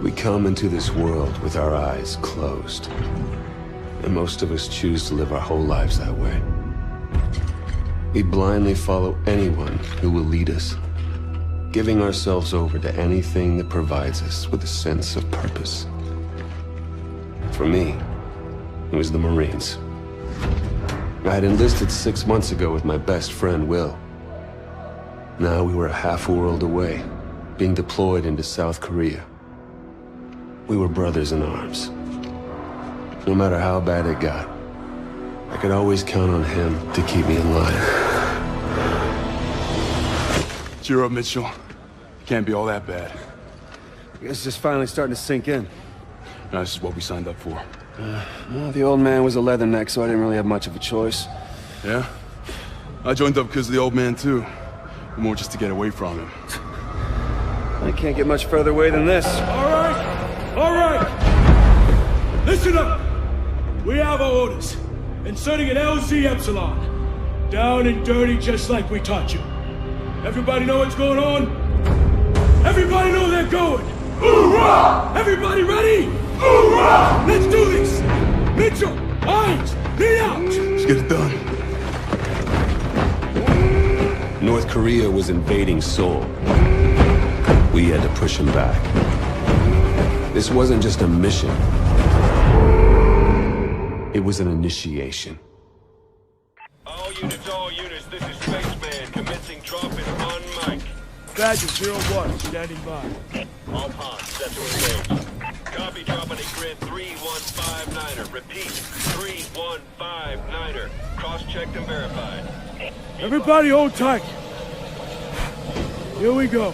We come into this world with our eyes closed. And most of us choose to live our whole lives that way. We blindly follow anyone who will lead us, giving ourselves over to anything that provides us with a sense of purpose. For me, it was the Marines. I had enlisted 6 months ago with my best friend, Will. Now we were a half world away, being deployed into South Korea. We were brothers in arms. No matter how bad it got, I could always count on him to keep me in line. Cheer up, Mitchell. Can't be all that bad. I guess it's just finally starting to sink in. No, this is what we signed up for. Well, the old man was a leatherneck, so I didn't really have much of a choice. Yeah? I joined up because of the old man, too. More just to get away from him. I can't get much further away than this. All right! Listen up! We have our orders. Inserting an LZ Epsilon. Down and dirty just like we taught you. Everybody know what's going on? Everybody know they're going! Hoorah! Everybody ready? Hoorah! Let's do this! Mitchell! Hines! Lead out! Let's get it done. North Korea was invading Seoul. We had to push them back. This wasn't just a mission. It was an initiation. All units, this is Spaceman, commencing dropping on mic. Badger 01, standing by. All pods, set to engage. Copy, dropping a grid 3159er. Repeat, 3159er. Cross-checked and verified. Everybody hold tight. Here we go.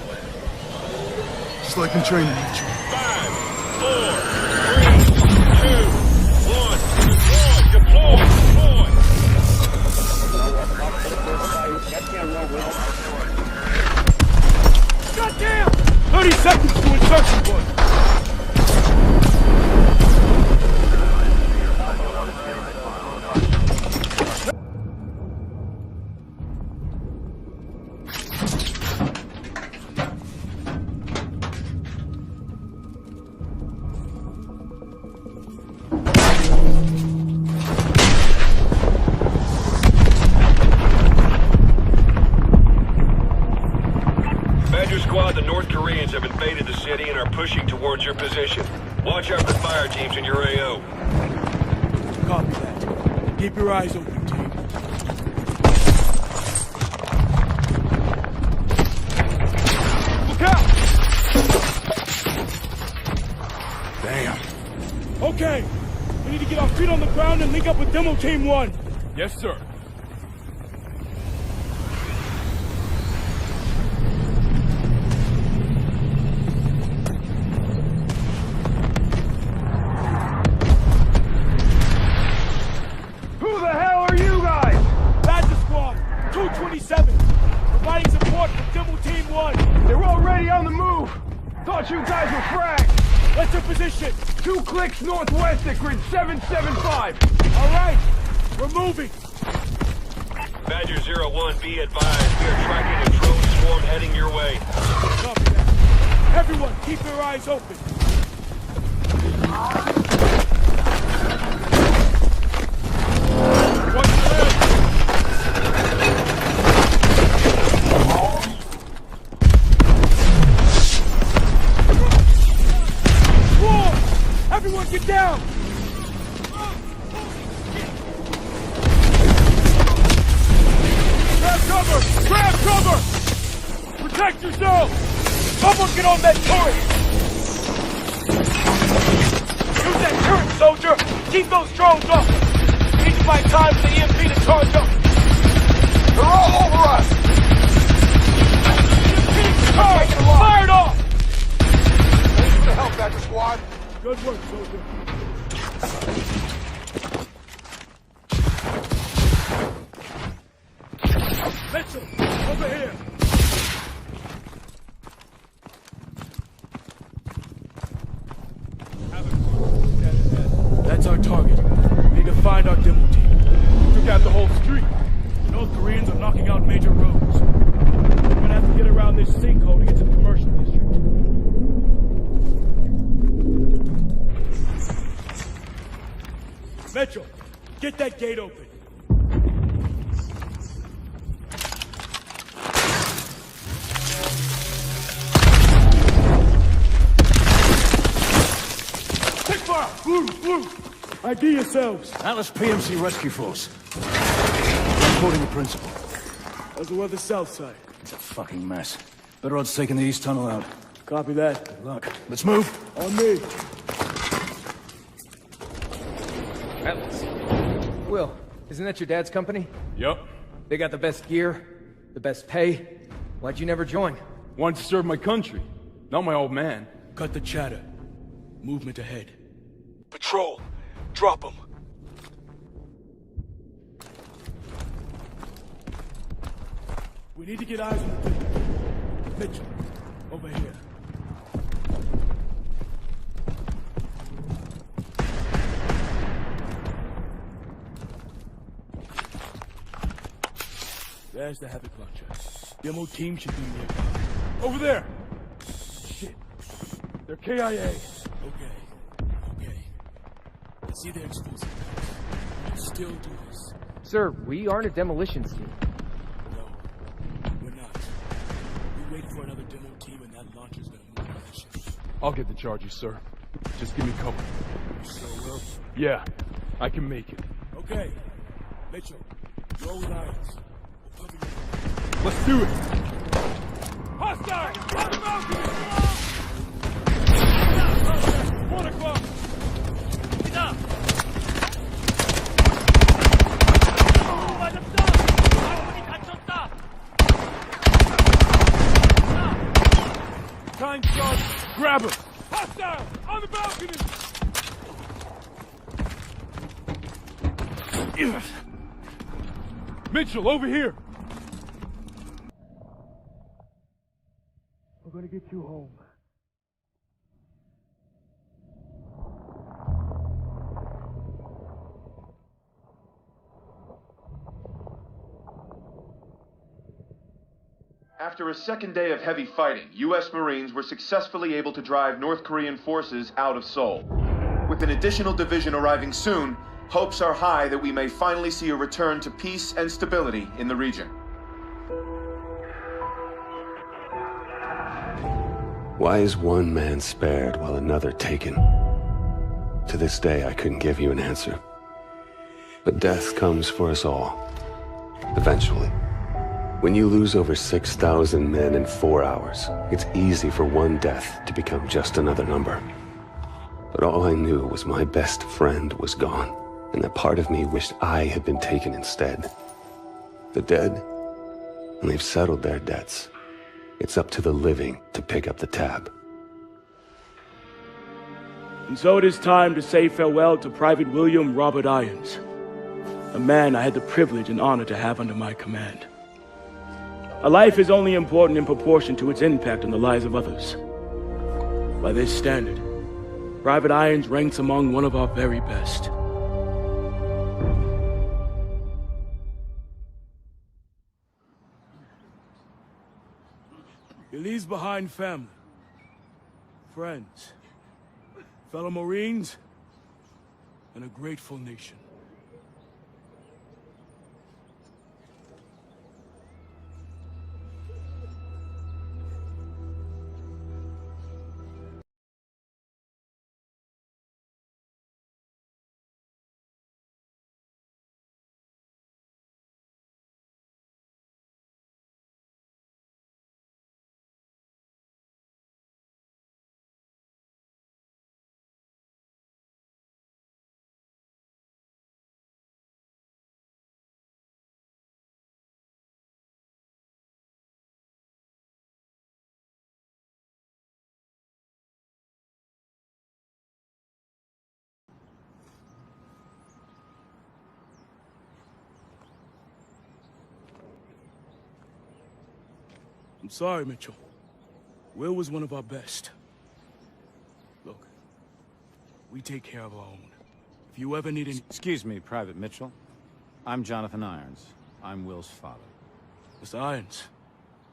Just like in training, Mitchell. 5, 4, 3, 2, 1. Deploy! Goddamn! 30 seconds to insertion point. The North Koreans have invaded the city and are pushing towards your position. Watch out for fire teams in your AO. Copy that. Keep your eyes open, team. Look out! Damn. Okay, we need to get our feet on the ground and link up with Demo Team 1. Yes, sir. Providing support for Demo Team 1. They're already on the move. Thought you guys were fragged. What's their position? 2 clicks northwest at grid 775. All right, we're moving. Badger 01, be advised. We are tracking a drone swarm heading your way. Copy that. Everyone, keep your eyes open. What's there? Everyone get down! Grab cover! Grab cover! Protect yourself! Someone get on that turret! Use that turret, soldier! Keep those drones up! Need to buy time for the EMP to charge up! They're all over us! EMP charged! Fired off! Thanks for the help, Badger Squad. Good work, soldier. Mitchell, over here. That's our target. We need to find our demo team. Took out the whole street. The North Koreans are knocking out major roads. We're gonna have to get around this sinkhole to get to the commercial district. Metro, get that gate open. Take fire! Move! ID yourselves. Atlas PMC Rescue Force. Reporting the principal. How's the weather south side? It's a fucking mess. Better odds taking the east tunnel out. Copy that. Good luck. Let's move. On me. Atlas. Will, isn't that your dad's company? Yup. They got the best gear, the best pay. Why'd you never join? Wanted to serve my country, not my old man. Cut the chatter. Movement ahead. Patrol. Drop them. We need to get eyes on the thing. Mitchell, over here. There's the Havoc launcher. Demo team should be nearby. Over there! Shit. They're KIA. Okay. Let's see their explosive packs. We can still do this. Sir, we aren't a demolition team. No, we're not. We wait for another demo team and that launcher's gonna move in position. I'll get the charges, sir. Just give me cover. You sure will? Yeah, I can make it. Okay. Mitchell, roll with irons. We'll cover you. Let's do it! Hostile! On the balcony! 1 o'clock! Get up! Time charge! Grab him! Hostile! On the balcony! Mitchell, over here! We're gonna get you home. After a second day of heavy fighting, U.S. Marines were successfully able to drive North Korean forces out of Seoul. With an additional division arriving soon, hopes are high that we may finally see a return to peace and stability in the region. Why is one man spared while another taken? To this day, I couldn't give you an answer. But death comes for us all. Eventually. When you lose over 6,000 men in 4 hours, it's easy for one death to become just another number. But all I knew was my best friend was gone, and that part of me wished I had been taken instead. The dead, and they've settled their debts. It's up to the living to pick up the tab. And so it is time to say farewell to Private William Robert Irons, a man I had the privilege and honor to have under my command. A life is only important in proportion to its impact on the lives of others. By this standard, Private Irons ranks among one of our very best. He leaves behind family, friends, fellow Marines, and a grateful nation. I'm sorry, Mitchell. Will was one of our best. Look, we take care of our own. If you ever need any... Excuse me, Private Mitchell. I'm Jonathan Irons. I'm Will's father. Mr. Irons,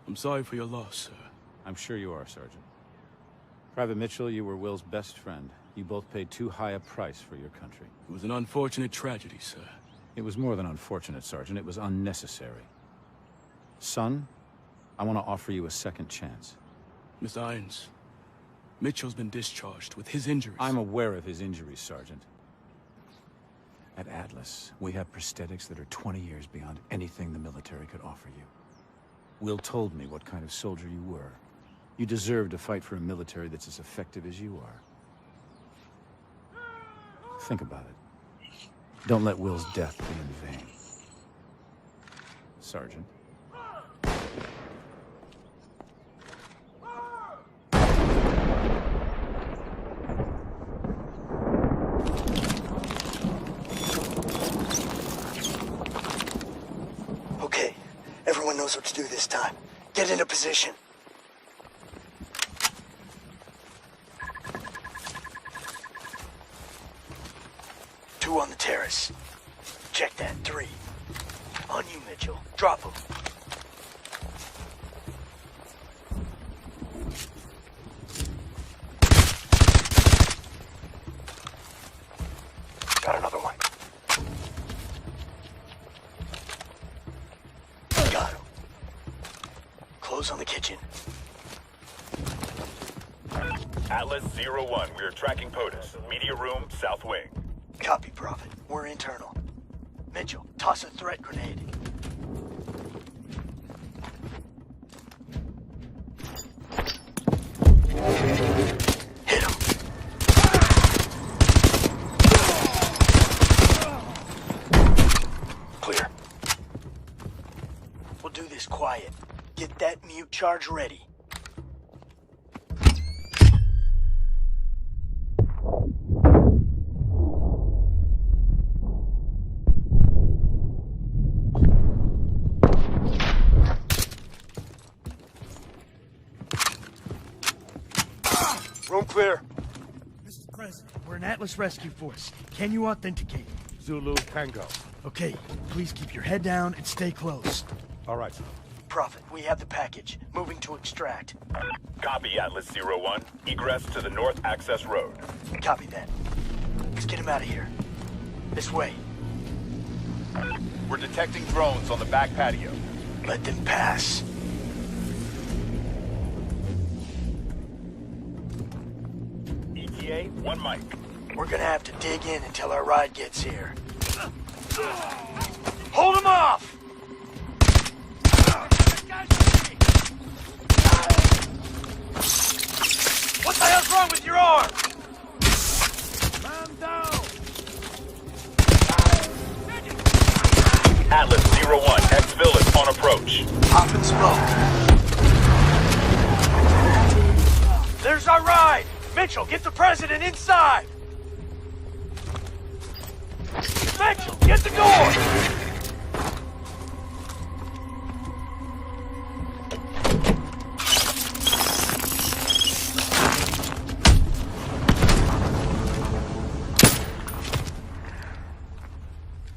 I'm sorry for your loss, sir. I'm sure you are, Sergeant. Private Mitchell, you were Will's best friend. You both paid too high a price for your country. It was an unfortunate tragedy, sir. It was more than unfortunate, Sergeant. It was unnecessary. Son, I want to offer you a second chance. Mr. Irons, Mitchell's been discharged with his injuries. I'm aware of his injuries, Sergeant. At Atlas, we have prosthetics that are 20 years beyond anything the military could offer you. Will told me what kind of soldier you were. You deserve to fight for a military that's as effective as you are. Think about it. Don't let Will's death be in vain. Sergeant. Okay, everyone knows what to do this time. Get into position. Two on the terrace. Check that, 3. On you, Mitchell. Drop him. Got another one. Got him. Close on the kitchen. Atlas 01, we are tracking POTUS. Media room, south wing. Copy, Prophet. We're internal. Mitchell, toss a threat grenade. Hit him. Clear. We'll do this quiet. Get that mute charge ready. Room clear. Mr. President, we're an Atlas Rescue Force. Can you authenticate? Zulu Tango. Okay, please keep your head down and stay close. All right. Prophet, we have the package. Moving to extract. Copy, Atlas 01. Egress to the north access road. Copy that. Let's get him out of here. This way. We're detecting drones on the back patio. Let them pass. ETA, 1 mic. We're gonna have to dig in until our ride gets here. Hold him off! What the hell's wrong with your arm? Man down! Atlas 01, ex-village on approach. Pop and smoke. There's our ride! Mitchell, get the president inside! Mitchell, get the door!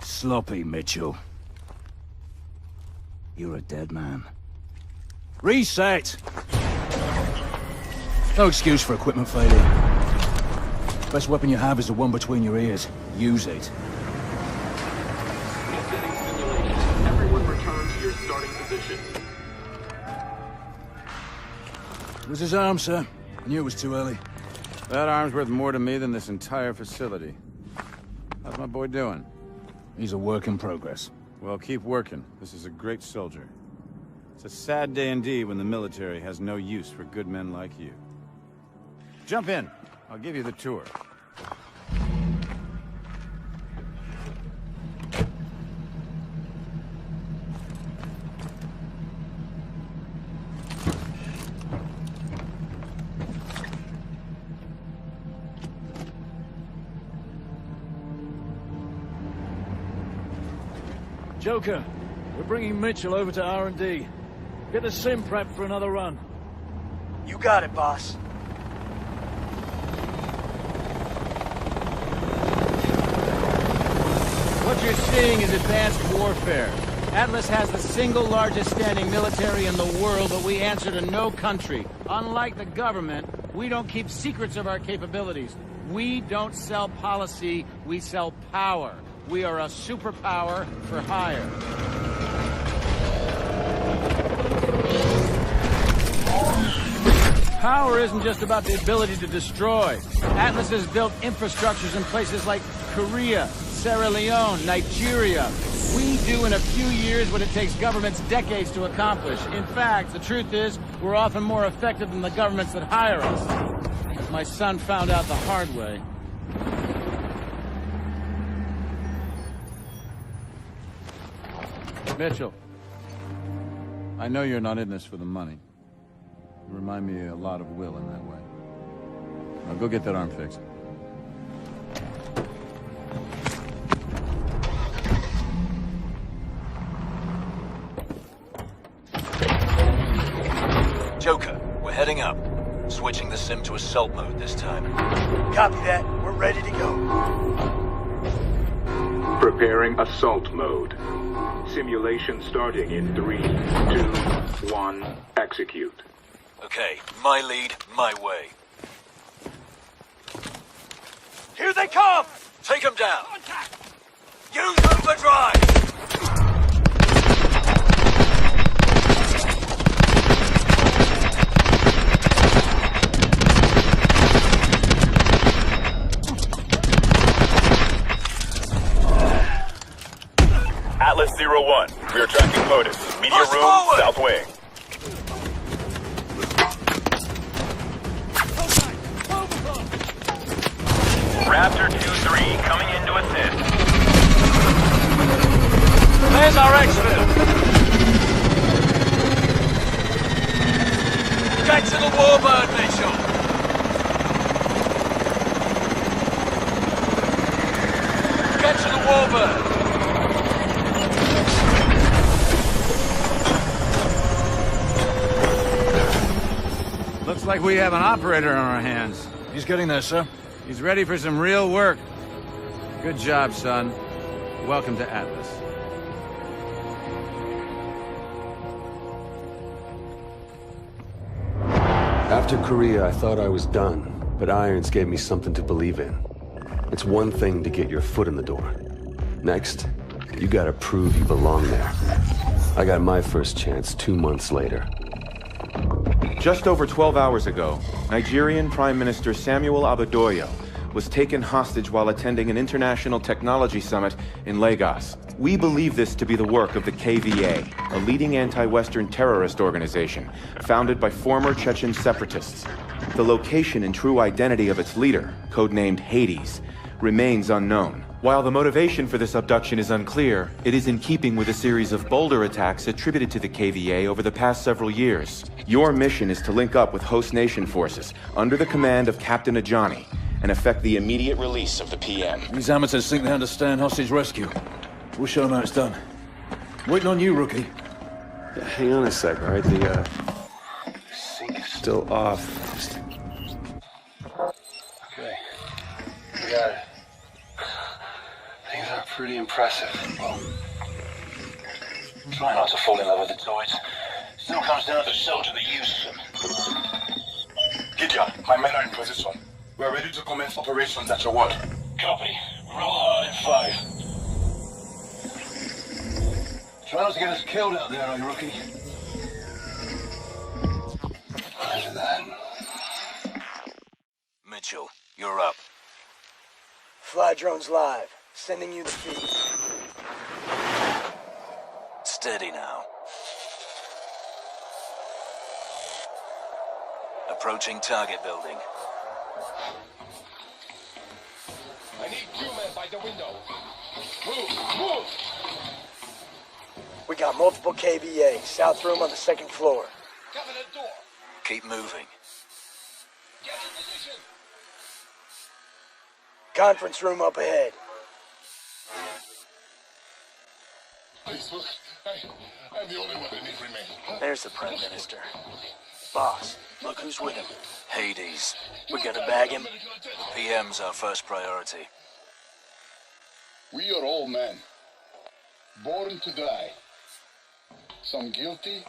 Sloppy, Mitchell. You're a dead man. Reset! No excuse for equipment failure. Best weapon you have is the one between your ears. Use it. Resetting simulation. Everyone return to your starting position. It was his arm, sir. I knew it was too early. That arm's worth more to me than this entire facility. How's my boy doing? He's a work in progress. Well, keep working. This is a great soldier. It's a sad day indeed when the military has no use for good men like you. Jump in. I'll give you the tour. Joker, we're bringing Mitchell over to R&D. Get the sim prep for another run. You got it, boss. What you're seeing is advanced warfare. Atlas has the single largest standing military in the world, but we answer to no country. Unlike the government, we don't keep secrets of our capabilities. We don't sell policy, we sell power. We are a superpower for hire. Power isn't just about the ability to destroy. Atlas has built infrastructures in places like Korea, Sierra Leone, Nigeria. We do in a few years what it takes governments decades to accomplish. In fact, the truth is, we're often more effective than the governments that hire us. As my son found out the hard way. Mitchell, I know you're not in this for the money. You remind me a lot of Will in that way. Now go get that arm fixed. Joker, we're heading up. Switching the sim to assault mode this time. Copy that. We're ready to go. Preparing assault mode. Simulation starting in 3, 2, 1, execute. Okay, my lead, my way. Here they come! Take them down! Use overdrive! Atlas 01, we are tracking POTUS. Media room, forward. south wing. Raptor 2-3, coming in to assist. There's our exfil. Get to the Warbird, Mitchell. Get to the Warbird. Looks like we have an operator on our hands. He's getting there, sir. He's ready for some real work. Good job, son. Welcome to Atlas. After Korea, I thought I was done, but Irons gave me something to believe in. It's one thing to get your foot in the door. Next, you gotta prove you belong there. I got my first chance 2 months later. Just over 12 hours ago, Nigerian Prime Minister Samuel Abadoyo was taken hostage while attending an international technology summit in Lagos. We believe this to be the work of the KVA, a leading anti-Western terrorist organization founded by former Chechen separatists. The location and true identity of its leader, codenamed Hades, remains unknown. While the motivation for this abduction is unclear, it is in keeping with a series of bolder attacks attributed to the KVA over the past several years. Your mission is to link up with host nation forces under the command of Captain Ajani and effect the immediate release of the PM. These amateurs think they understand hostage rescue. We'll show them how it's done. Waiting on you, rookie. Yeah, hang on a sec, all right? The, sync is still off. Okay. We got it. Things are pretty impressive. Well, try not to fall in love with the droids. Still comes down to the soldier that uses them. Gideon, my men are in position. We are ready to commence operations at your word. Copy. Roll hard in 5. Try not to get us killed out there, you rookie. Roger that. Mitchell, you're up. Fly drones live. Sending you the feed. Steady now. Approaching target building. I need 2 men by the window. Move! We got multiple KVA. South room on the 2nd floor. Cabinet door. Keep moving. Get in position. Conference room up ahead. Please look. I'm the only one that needs remain. There's the Prime Minister. Boss, look who's with him. Hades. We gotta bag him. The PM's our first priority. We are all men. Born to die. Some guilty,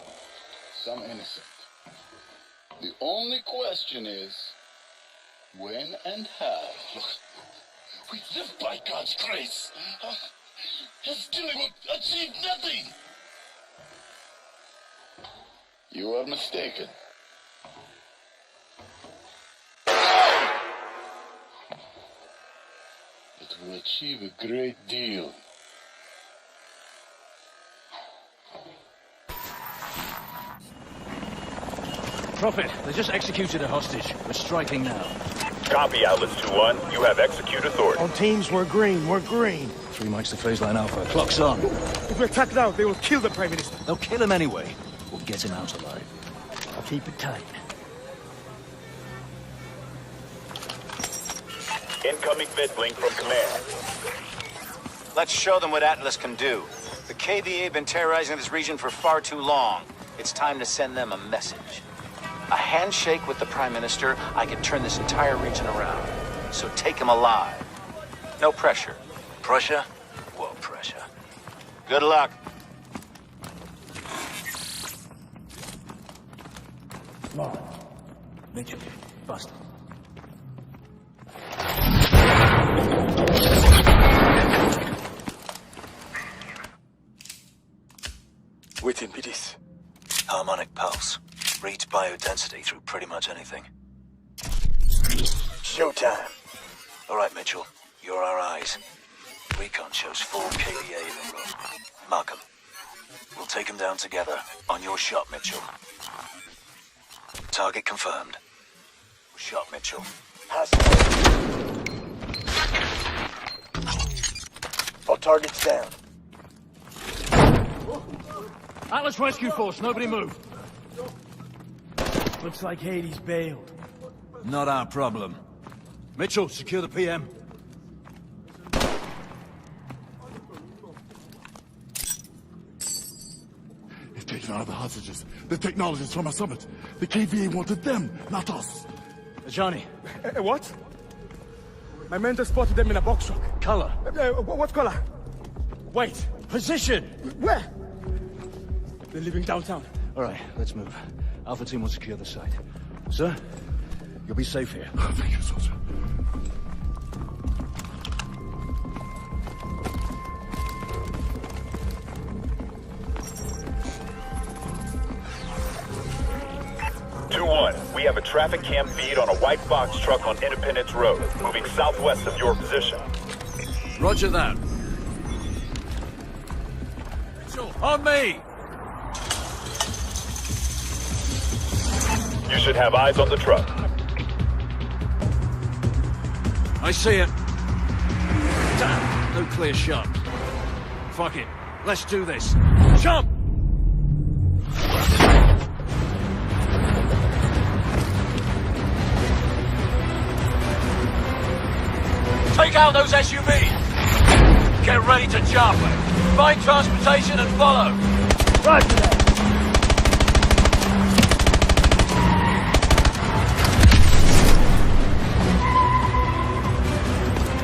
some innocent. The only question is, When and how? We live by God's grace. His killing will achieve nothing. You are mistaken. It will achieve a great deal. Prophet, they just executed a hostage. We're striking now. Copy, Atlas 2-1. You have execute authority. On teams, we're green. We're green. 3 mics to phase line Alpha. Clock's on. If we attack now, they will kill the Prime Minister. They'll kill him anyway. We'll get him out alive. I'll keep it tight. Incoming vidlink from command. Let's show them what Atlas can do. The KVA have been terrorizing this region for far too long. It's time to send them a message. A handshake with the Prime Minister, I could turn this entire region around. So take him alive. No pressure. Pressure? Well, pressure. Good luck. Mark. Mitchell. Bust. Within BDs. Harmonic pulse. Reads biodensity through pretty much anything. Showtime. All right, Mitchell. You're our eyes. Recon shows full KVA in the room. Mark 'em. We'll take them down together. On your shot, Mitchell. Target confirmed. Shot, Mitchell. All targets down. Atlas Rescue Force, nobody move. Looks like Hades bailed. Not our problem. Mitchell, secure the PM. They've taken out the hostages. The technologists from our summit. The KVA wanted them, not us. Johnny. What? My men just spotted them in a box truck. Color. What color? Wait. Position. Where? They're leaving downtown. All right, let's move. Alpha team will secure the site. Sir, you'll be safe here. Thank you, soldier. We have a traffic cam feed on a white box truck on Independence Road, moving southwest of your position. Roger that. Mitchell, on me! You should have eyes on the truck. I see it. Damn, no clear shot. Fuck it. Let's do this. Jump! Take out those SUVs! Get ready to jump! Find transportation and follow! Roger that!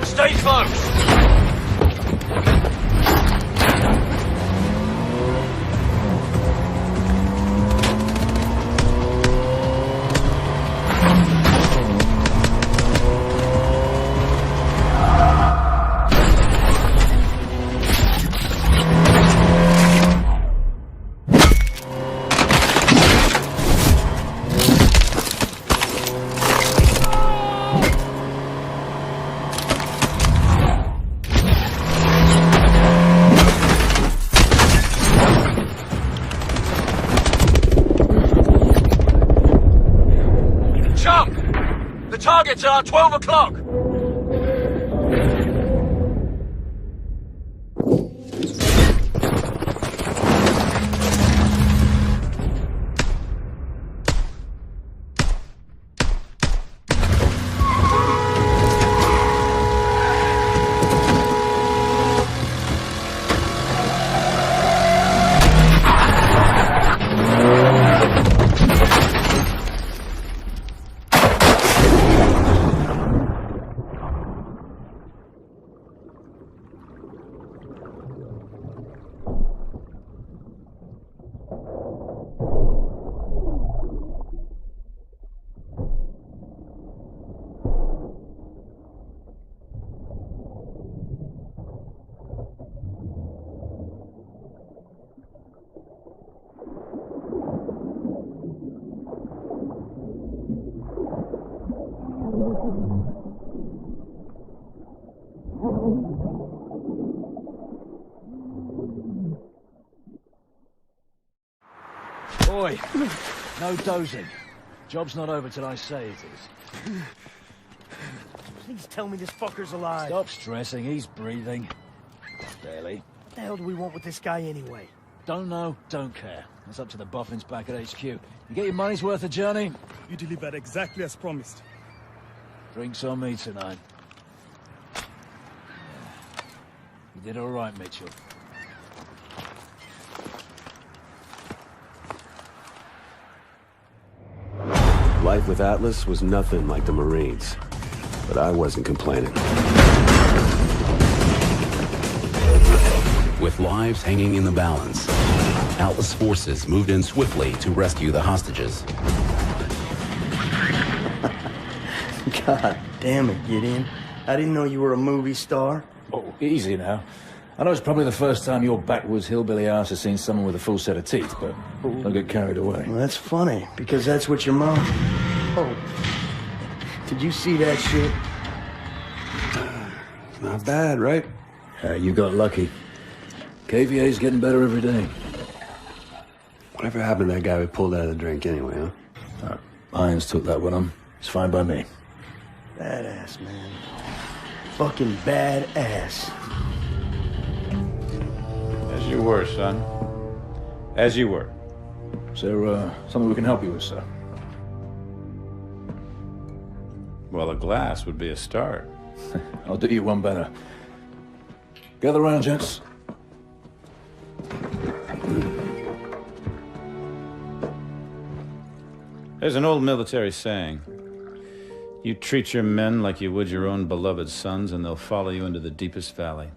Stay close! Targets are 12 o'clock! Boy, no dozing. Job's not over till I say it is. Please tell me this fucker's alive. Stop stressing, he's breathing. Barely. What the hell do we want with this guy anyway? Don't know, don't care. It's up to the boffins back at HQ. You get your money's worth of journey? You delivered exactly as promised. Drinks on me tonight. You did all right, Mitchell. Life with Atlas was nothing like the Marines, but I wasn't complaining. With lives hanging in the balance, Atlas forces moved in swiftly to rescue the hostages. God damn it, Gideon. I didn't know you were a movie star. Oh, easy now. I know it's probably the first time your backwoods hillbilly ass has seen someone with a full set of teeth, but don't get carried away. Well, that's funny, because that's what your mom... Oh. Did you see that shit? Not bad, right? You got lucky. KVA's getting better every day. Whatever happened to that guy we pulled out of the drink anyway, huh? Irons took that one on. It's fine by me. Badass, man. Fucking badass. As you were, son. As you were. Is there something we can help you with, sir? Well, a glass would be a start. I'll do you one better. Gather round, gents. There's an old military saying. You treat your men like you would your own beloved sons, and they'll follow you into the deepest valley.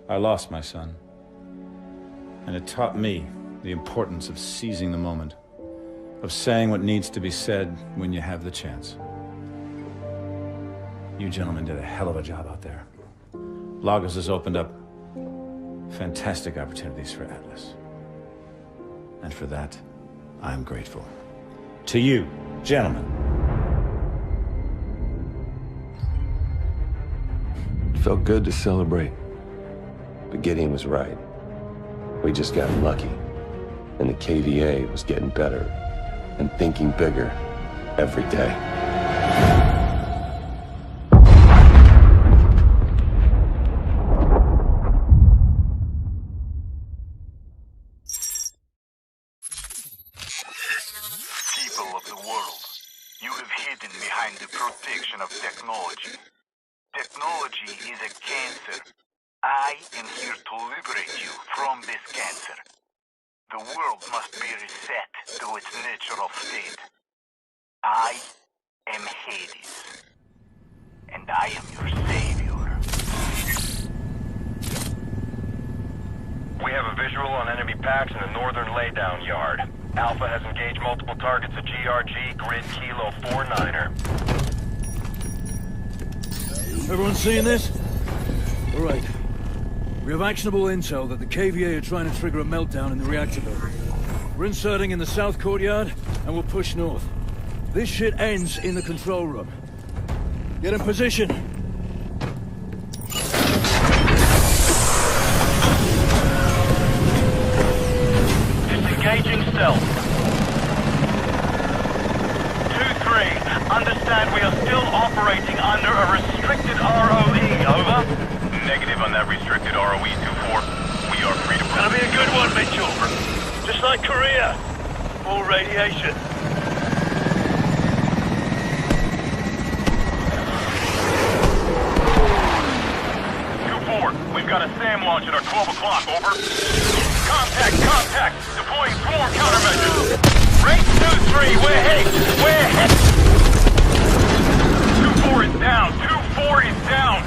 I lost my son. And it taught me the importance of seizing the moment, of saying what needs to be said when you have the chance. You gentlemen did a hell of a job out there. Lagos has opened up fantastic opportunities for Atlas. And for that, I'm grateful. To you, gentlemen. It felt good to celebrate. But Gideon was right. We just got lucky. And the KVA was getting better and thinking bigger every day. People of the world, you have hidden behind the protection of technology. Technology is a cancer. I am here to liberate you from this cancer. The world must be reset to its natural state. I am Hades, and I am your savior. We have a visual on enemy packs in the northern laydown yard. Alpha has engaged multiple targets at GRG Grid Kilo 49er. Everyone seeing this? All right. We have actionable intel that the KVA are trying to trigger a meltdown in the reactor building. We're inserting in the south courtyard, and we'll push north. This shit ends in the control room. Get in position. Disengaging stealth. 2-3, understand we are still operating under a restricted ROE, over? Negative on that restricted ROE, 2-4. We are free to proceed. That'll be a good one, Mitchell. Just like Korea. Full radiation. 2-4, we've got a SAM launch at our 12 o'clock, over. Contact! Deploying swarm countermeasures. Range 2-3, we're hit! 2-4 is down, 2-4 is down.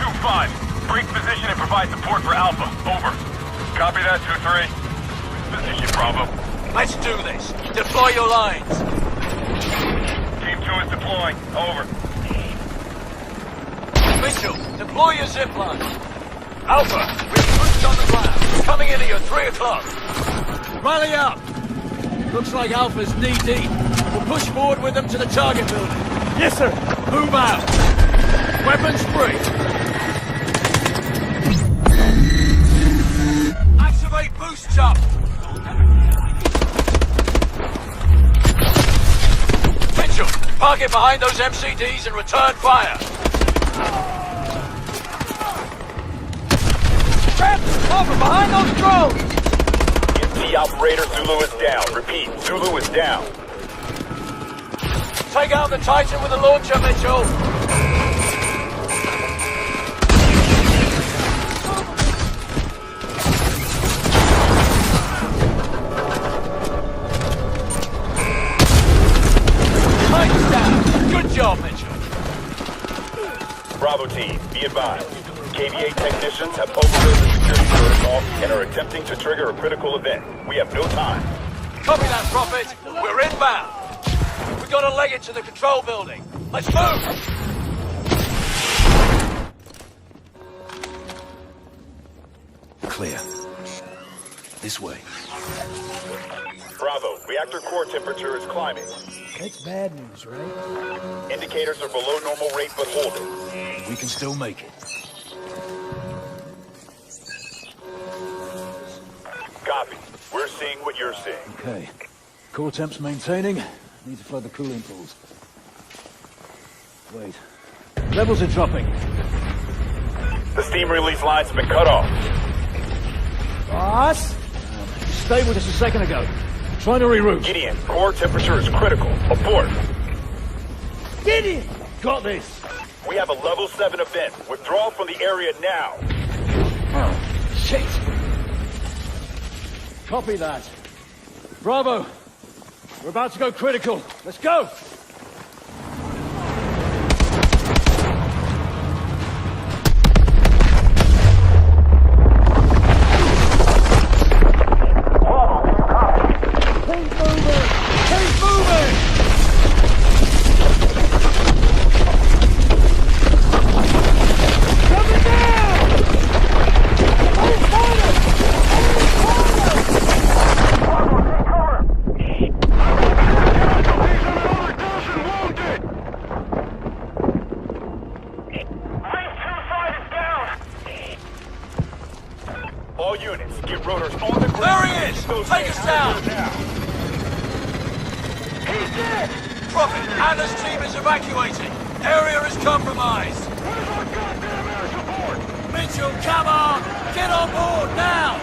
2-5. Break position and provide support for Alpha. Over. Copy that, 2-3. Position Bravo. Let's do this. Deploy your lines. Team 2 is deploying. Over. Mitchell, deploy your zip line. Alpha, we're troops on the ground. Coming in here, 3 o'clock. Rally up! Looks like Alpha's knee-deep. We'll push forward with them to the target building. Yes, sir. Move out. Weapons free. Activate boost jump! target behind those MCDs and return fire. Trap! Over behind those drones! EMT operator Zulu is down. Repeat, Zulu is down. Take out the Titan with the launcher, Mitchell. Titan's down. Good job, Mitchell. Bravo team, be advised. KVA technicians have overridden the security protocol and are attempting to trigger a critical event. We have no time. Copy that, Prophet. We're inbound. We've got to leg it to the control building. Let's move! Clear. This way. Bravo, reactor core temperature is climbing. That's bad news, right? Indicators are below normal rate, but holding. We can still make it. Copy. We're seeing what you're seeing. Okay. Core temp's maintaining. Need to flood the cooling pools. Wait. Levels are dropping. The steam release lines have been cut off. Boss? Stayed with us a second ago. Trying to reroute. Gideon, core temperature is critical. Abort. Gideon! Got this. We have a level 7 event. Withdraw from the area now. Oh, shit. Copy that. Bravo. We're about to go critical. Let's go! All units, get rotors on the ground. There he is! Take us down! He's dead! Prophet, Atlas team is evacuating. Area is compromised. Where's our goddamn air support? Mitchell, come on! Get on board now!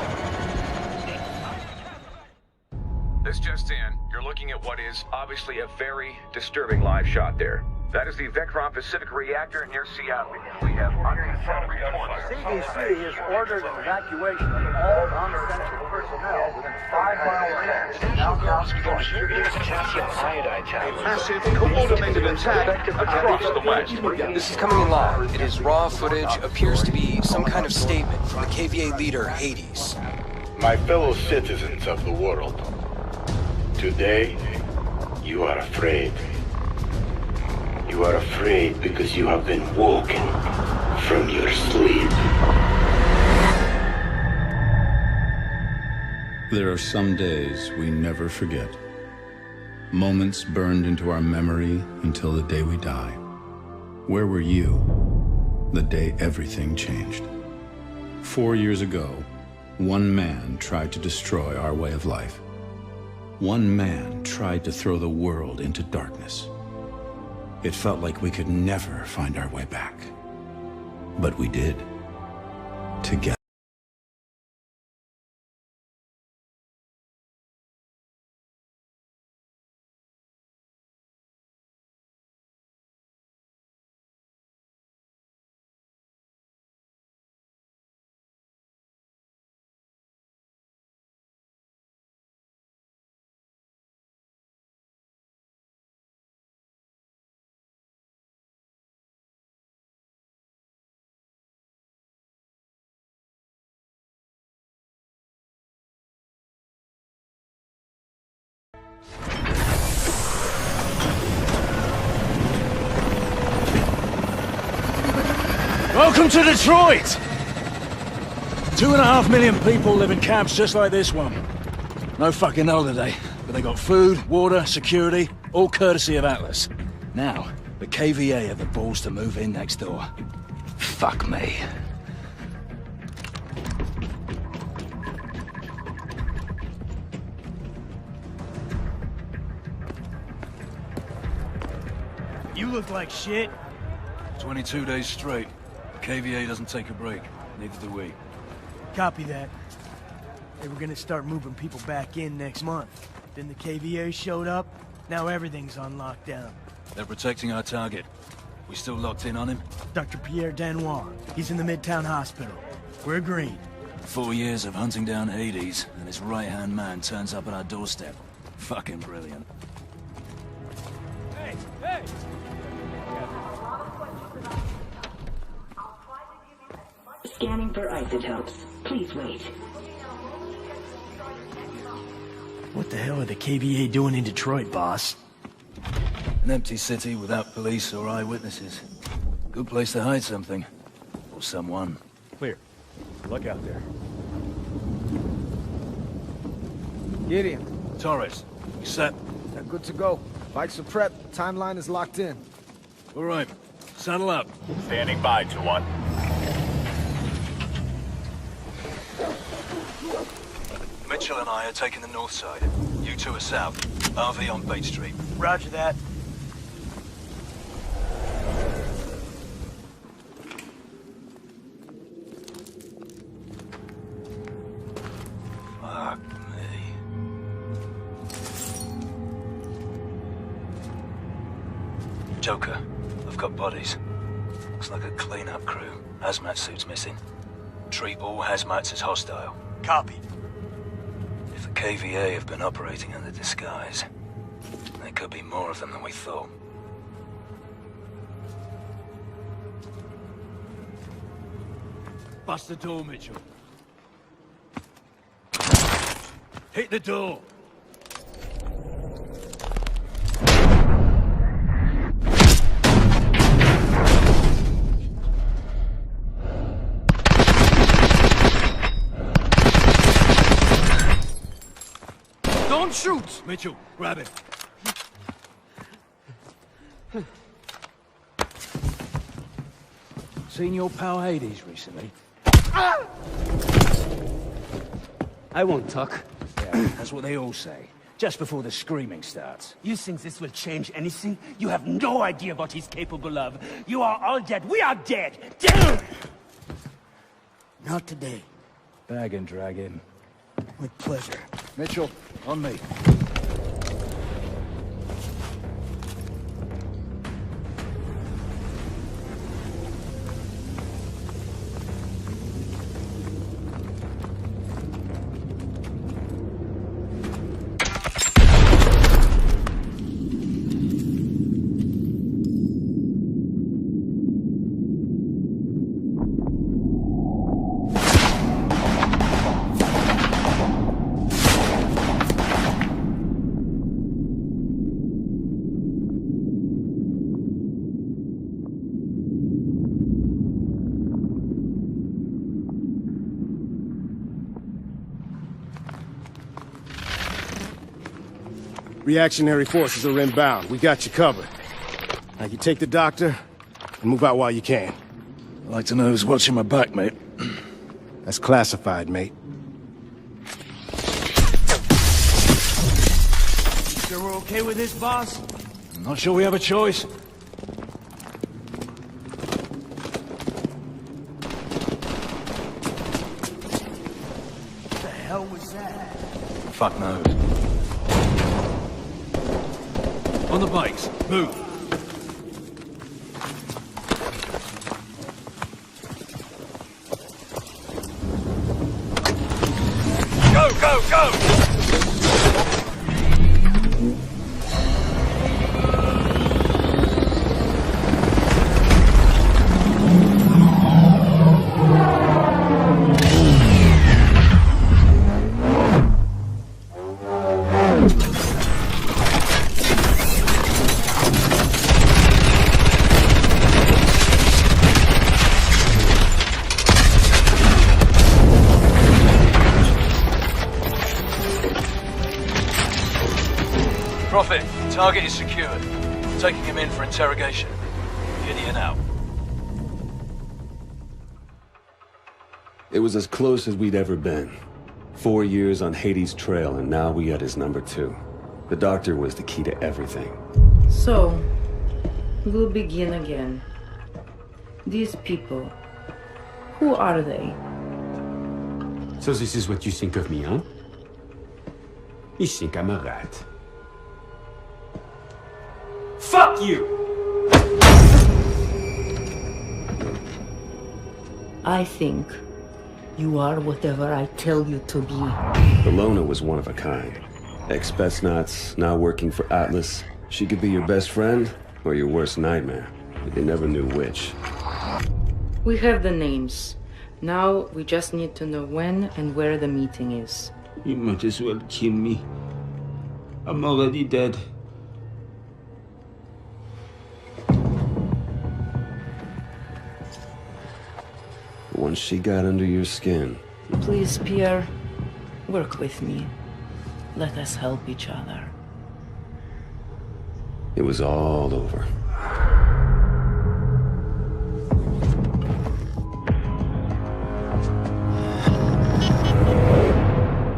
This just in. You're looking at what is obviously a very disturbing live shot there. That is the Vectron Pacific reactor near Seattle. We have unconfirmed reports. CDC has ordered an evacuation of all non-essential personnel within 5-mile range. Outcomes are distributing potassium iodide tablets. Massive coordinated attack across the West. This is coming in live. It is raw footage. Appears to be some kind of statement from the KVA leader, Hades. My fellow citizens of the world, today you are afraid. You are afraid because you have been woken from your sleep. There are some days we never forget. Moments burned into our memory until the day we die. Where were you the day everything changed? 4 years ago, one man tried to destroy our way of life. One man tried to throw the world into darkness. It felt like we could never find our way back. But we did. Together. Welcome to Detroit! 2.5 million people live in camps just like this one. No fucking holiday, but they got food, water, security, all courtesy of Atlas. Now, the KVA have the balls to move in next door. Fuck me. You look like shit. 22 days straight. KVA doesn't take a break. Neither do we. Copy that. They were gonna start moving people back in next month. Then the KVA showed up. Now everything's on lockdown. They're protecting our target. We still locked in on him? Dr. Pierre Danois. He's in the Midtown Hospital. We're agreed. 4 years of hunting down Hades, and his right-hand man turns up at our doorstep. Fucking brilliant. Hey, hey! Scanning for isotopes. Please wait. What the hell are the KVA doing in Detroit, boss? An empty city without police or eyewitnesses. Good place to hide something. Or someone. Clear. Look out there. Gideon. Torres, we set? They're good to go. Bikes are prepped. Timeline is locked in. All right. Saddle up. Standing by, 2-1. Mitchell and I are taking the north side. You two are south. RV on Bait Street. Roger that. Fuck me. Joker, I've got bodies. Looks like a cleanup crew. Hazmat suits missing. Treat all hazmats as hostile. Copy. If the KVA have been operating under disguise, there could be more of them than we thought. Bust the door, Mitchell. Hit the door. Don't shoot! Mitchell, grab it. Seen your pal Hades recently? I won't talk. Yeah, that's what they all say. Just before the screaming starts. You think this will change anything? You have no idea what he's capable of. You are all dead. We are dead. Dead! Not today. Bag and drag him. With pleasure. Mitchell, on me. Reactionary forces are inbound. We got you covered. Now you take the doctor and move out while you can. I'd like to know who's watching my back, mate. That's classified, mate. Sure we're okay with this, boss? I'm not sure we have a choice. What the hell was that? Fuck knows. On the bikes, move. Go, go, go! Prophet, target is secured. Taking him in for interrogation. Gideon out. It was as close as we'd ever been. 4 years on Hades' trail, and now we had his number 2. The doctor was the key to everything. So, We'll begin again. These people, who are they? So this is what you think of me, huh? You think I'm a rat. Fuck you! I think you are whatever I tell you to be. Ilona was one of a kind. Ex-Spetsnaz, now working for Atlas. She could be your best friend or your worst nightmare. But they never knew which. We have the names. Now we just need to know when and where the meeting is. You might as well kill me. I'm already dead. Once she got under your skin. Please, Pierre, work with me. Let us help each other. It was all over.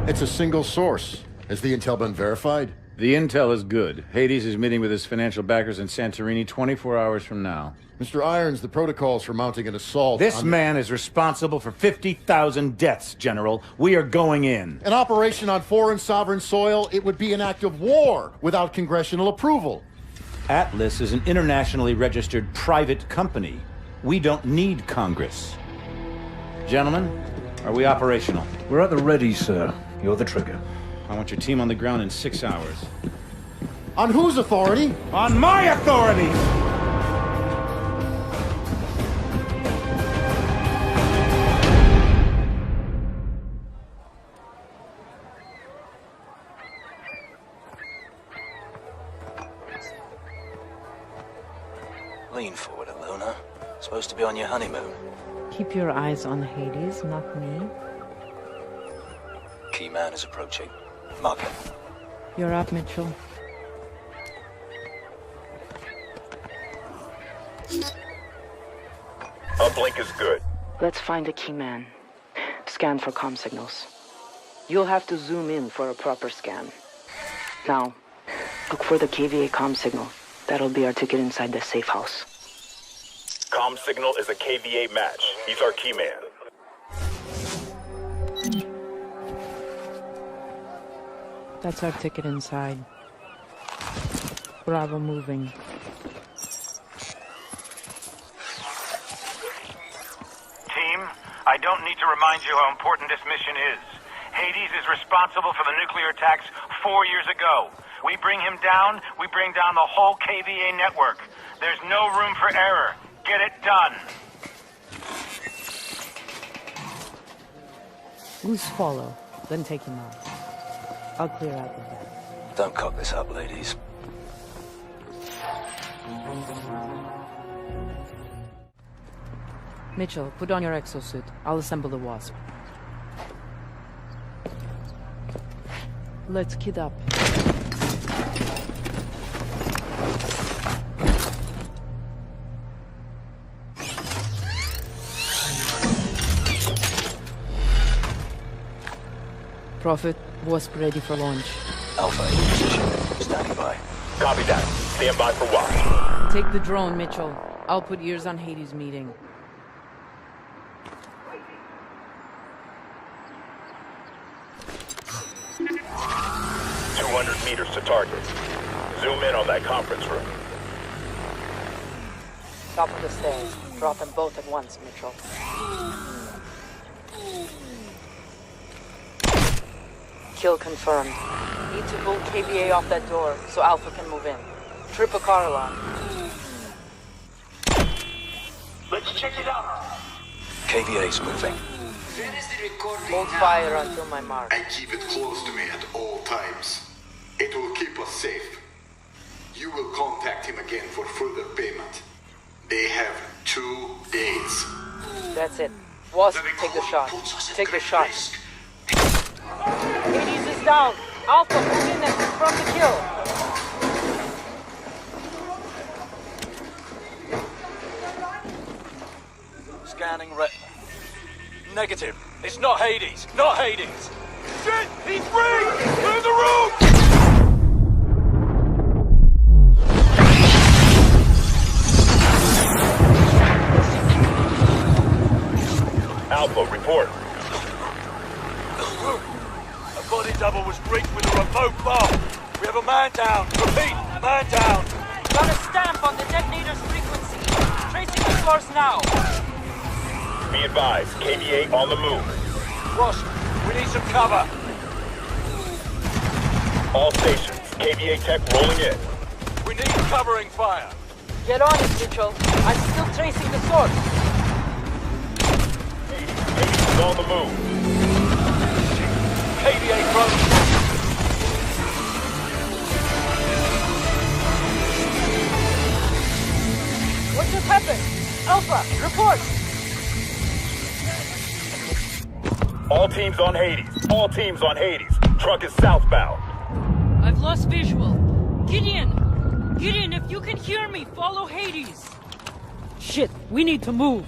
It's a single source. Has the intel been verified? The intel is good. Hades is meeting with his financial backers in Santorini 24 hours from now. Mr. Irons, the protocols for mounting an assault... This man is responsible for 50,000 deaths, General. We are going in. An operation on foreign sovereign soil, it would be an act of war without congressional approval. Atlas is an internationally registered private company. We don't need Congress. Gentlemen, are we operational? We're at the ready, sir. You're the trigger. I want your team on the ground in 6 hours. On whose authority? On my authority! Lean forward, Ilona. Supposed to be on your honeymoon. Keep your eyes on Hades, not me. Key man is approaching. Mark him. You're up, Mitchell. Uplink is good. Let's find a key man. Scan for comm signals. You'll have to zoom in for a proper scan. Now, look for the KVA comm signal. That'll be our ticket inside the safe house. Comm signal is a KVA match. He's our key man. That's our ticket inside. Bravo moving. Team, I don't need to remind you how important this mission is. Hades is responsible for the nuclear attacks 4 years ago. We bring him down, we bring down the whole KVA network. There's no room for error. Get it done. Loose follow, then take him out. I'll clear out the back. Don't cock this up, ladies. Mitchell, put on your exosuit. I'll assemble the Wasp. Let's kid up. Prophet, Wasp ready for launch. Alpha in position. Standing by. Copy that. Stand by for watch. Take the drone, Mitchell. I'll put ears on Hades' meeting. Meters to target. Zoom in on that conference room. Top of the stairs. Drop them both at once, Mitchell. Kill confirmed. Need to pull KVA off that door so Alpha can move in. Trip a car alarm. Let's check it out. KVA's moving. Hold fire until my mark. I keep it close to me at all times. It will keep us safe. You will contact him again for further payment. They have 2 days. That's it. Wasp, take the shot. Take the shot. Hades is down. Alpha, move in and confront the kill. Scanning retina. Negative. It's not Hades. Not Hades. Shit! He's free! Clear the room! report. A body double was breached with a remote bomb. We have a man down. Repeat, man down. Got a stamp on the detonator's frequency. Tracing the source now. Be advised, KVA on the move. Ross, we need some cover. All stations, KVA tech rolling in. We need covering fire. Get on it, Mitchell. I'm still tracing the source. Hades on the move. KVA front. What just happened? Alpha, report. All teams on Hades. All teams on Hades. Truck is southbound. I've lost visual. Gideon! Gideon, if you can hear me, follow Hades. Shit, we need to move.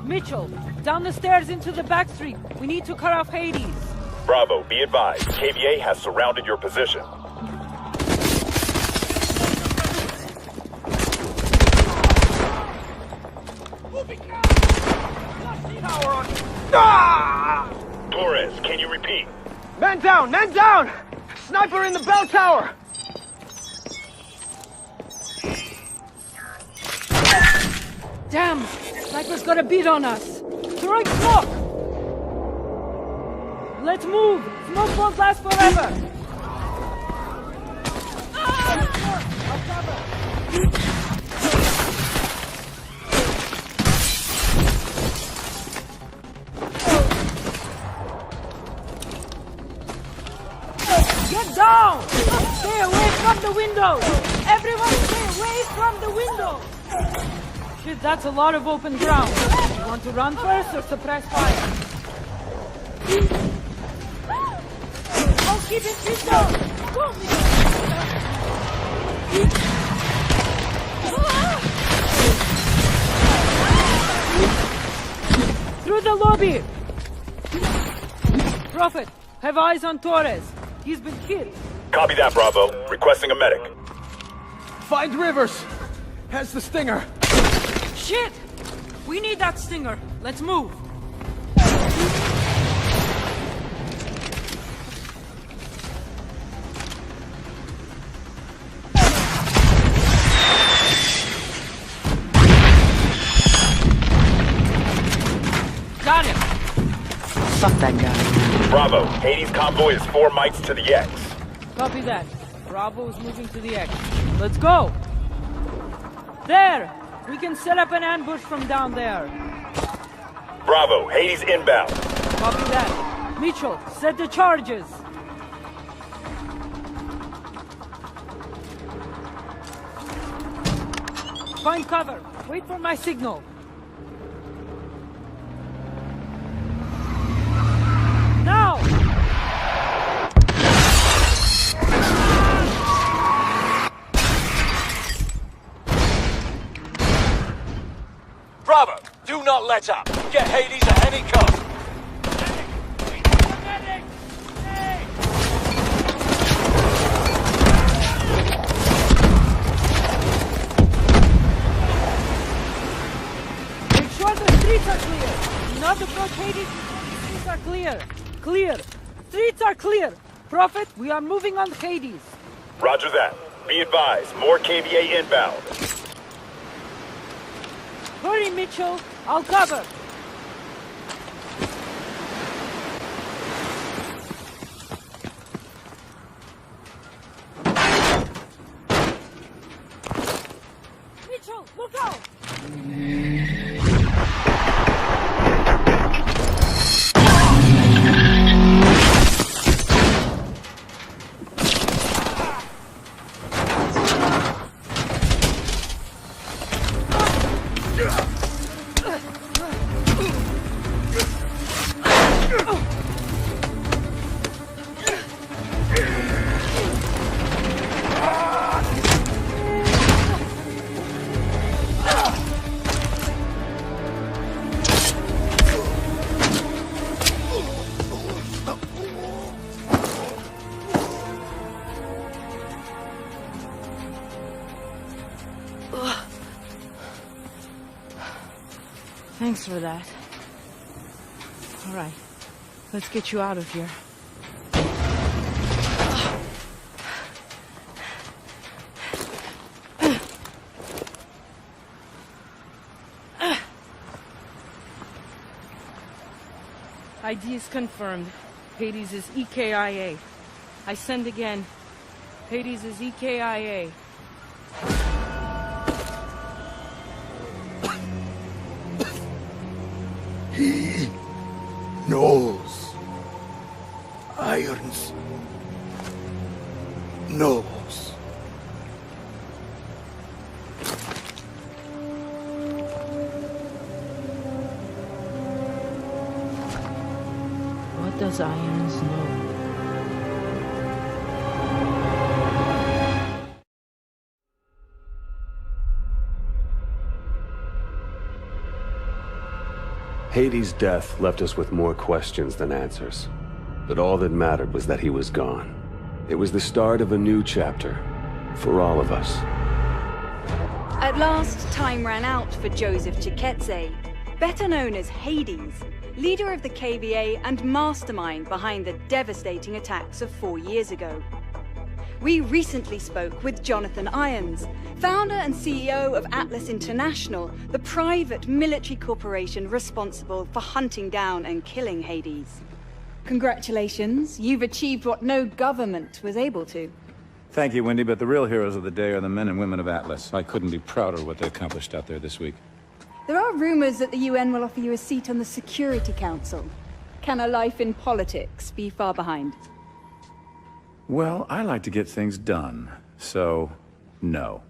Mitchell, down the stairs into the back street. We need to cut off Hades. Bravo, be advised. KVA has surrounded your position. Torres, can you repeat? Man down! Man down! Sniper in the bell tower! Damn! Sniper's got a beat on us! Throwing smoke! Let's move! Smoke won't last forever! I'll cover! Get down! Stay away from the window! Everyone stay away from the window! Shit, that's a lot of open ground. You want to run first or suppress fire? I'll keep it pinned down! Go, through the lobby! Prophet, have eyes on Torres. He's been killed. Copy that, Bravo. Requesting a medic. Find Rivers! Has the stinger! Shit! We need that stinger. Let's move. Got him! Fuck that guy. Bravo, Hades convoy is 4 mites to the X. Copy that. Bravo is moving to the X. Let's go! There! We can set up an ambush from down there. Bravo, Hades inbound. Copy that. Mitchell, set the charges. Find cover. Wait for my signal. Now! Bravo, do not let up. Get Hades at any cost. Make sure the streets are clear. Do not approach Hades until the streets are clear. Clear. Streets are clear. Prophet, we are moving on Hades. Roger that. Be advised, more KVA inbound. Hurry, Mitchell. I'll cover. Mitchell, look out! Thanks for that. All right, let's get you out of here. ID is confirmed. Hades is EKIA. I send again. Hades is EKIA. He knows. Irons knows. What does Irons know? Hades' death left us with more questions than answers. But all that mattered was that he was gone. It was the start of a new chapter, for all of us. At last, time ran out for Joseph Chiketse, better known as Hades, leader of the KVA and mastermind behind the devastating attacks of 4 years ago. We recently spoke with Jonathan Irons, founder and CEO of Atlas International, the private military corporation responsible for hunting down and killing Hades. Congratulations, you've achieved what no government was able to. Thank you, Wendy, but the real heroes of the day are the men and women of Atlas. I couldn't be prouder of what they accomplished out there this week. There are rumors that the UN will offer you a seat on the Security Council. Can a life in politics be far behind? Well, I like to get things done, so no.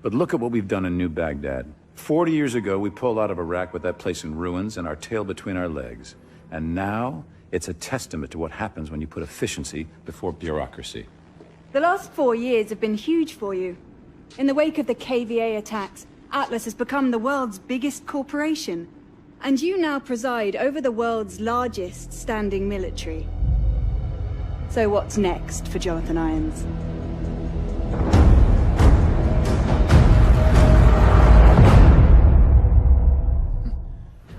But look at what we've done in New Baghdad. 40 years ago, we pulled out of Iraq with that place in ruins and our tail between our legs. And now, it's a testament to what happens when you put efficiency before bureaucracy. The last 4 years have been huge for you. In the wake of the KVA attacks, Atlas has become the world's biggest corporation. And you now preside over the world's largest standing military. So what's next for Jonathan Irons?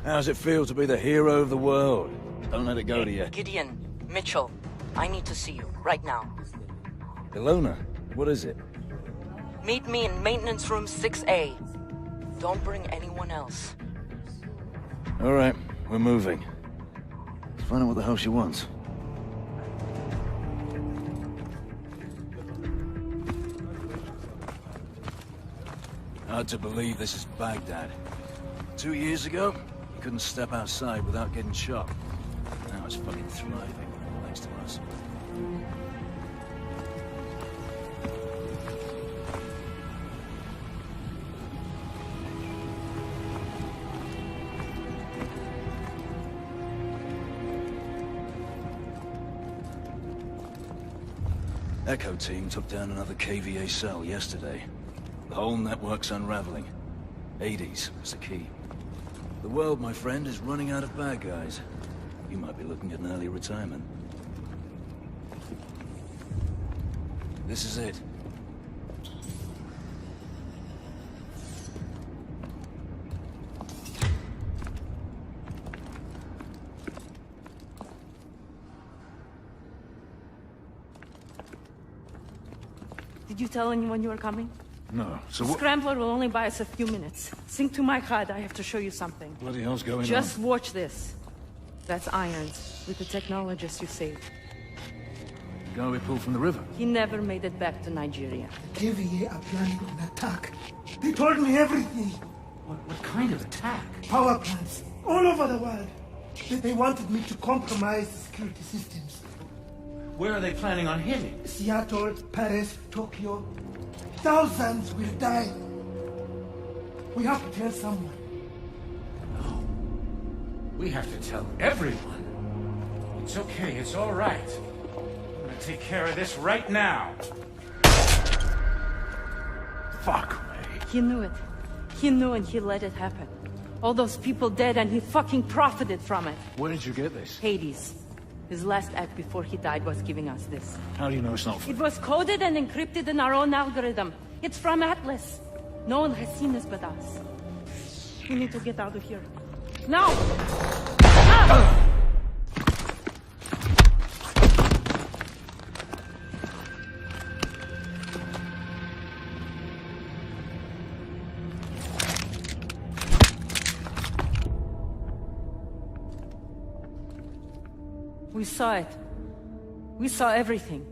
How's it feel to be the hero of the world? Don't let it go to you. Gideon, Mitchell, I need to see you, right now. Ilona, what is it? Meet me in maintenance room 6A. Don't bring anyone else. All right, we're moving. Let's find out what the hell she wants. Hard to believe this is Baghdad. 2 years ago, you couldn't step outside without getting shot. Now it's fucking thriving, thanks to us. Echo team took down another KVA cell yesterday. The whole network's unraveling. Hades is the key. The world, my friend, is running out of bad guys. You might be looking at an early retirement. This is it. Did you tell anyone you were coming? No, so what? Scrambler will only buy us a few minutes. Sync to my HUD, I have to show you something. What the hell's going on? Just watch this. That's Irons, with the technologist you saved. The guy we pulled from the river. He never made it back to Nigeria. KVA are planning an attack. They told me everything. What kind of attack? Power plants, all over the world. They wanted me to compromise the security systems. Where are they planning on hitting? Seattle, Paris, Tokyo. Thousands will die. We have to tell someone. No. We have to tell everyone. It's okay, it's all right. I'm gonna take care of this right now. Fuck me. He knew it. He knew and he let it happen. All those people dead and he fucking profited from it. Where did you get this? Hades. His last act before he died was giving us this. How do you know it's not? It was coded and encrypted in our own algorithm. It's from Atlas. No one has seen this but us. We need to get out of here. Now! Ah! We saw it. We saw everything.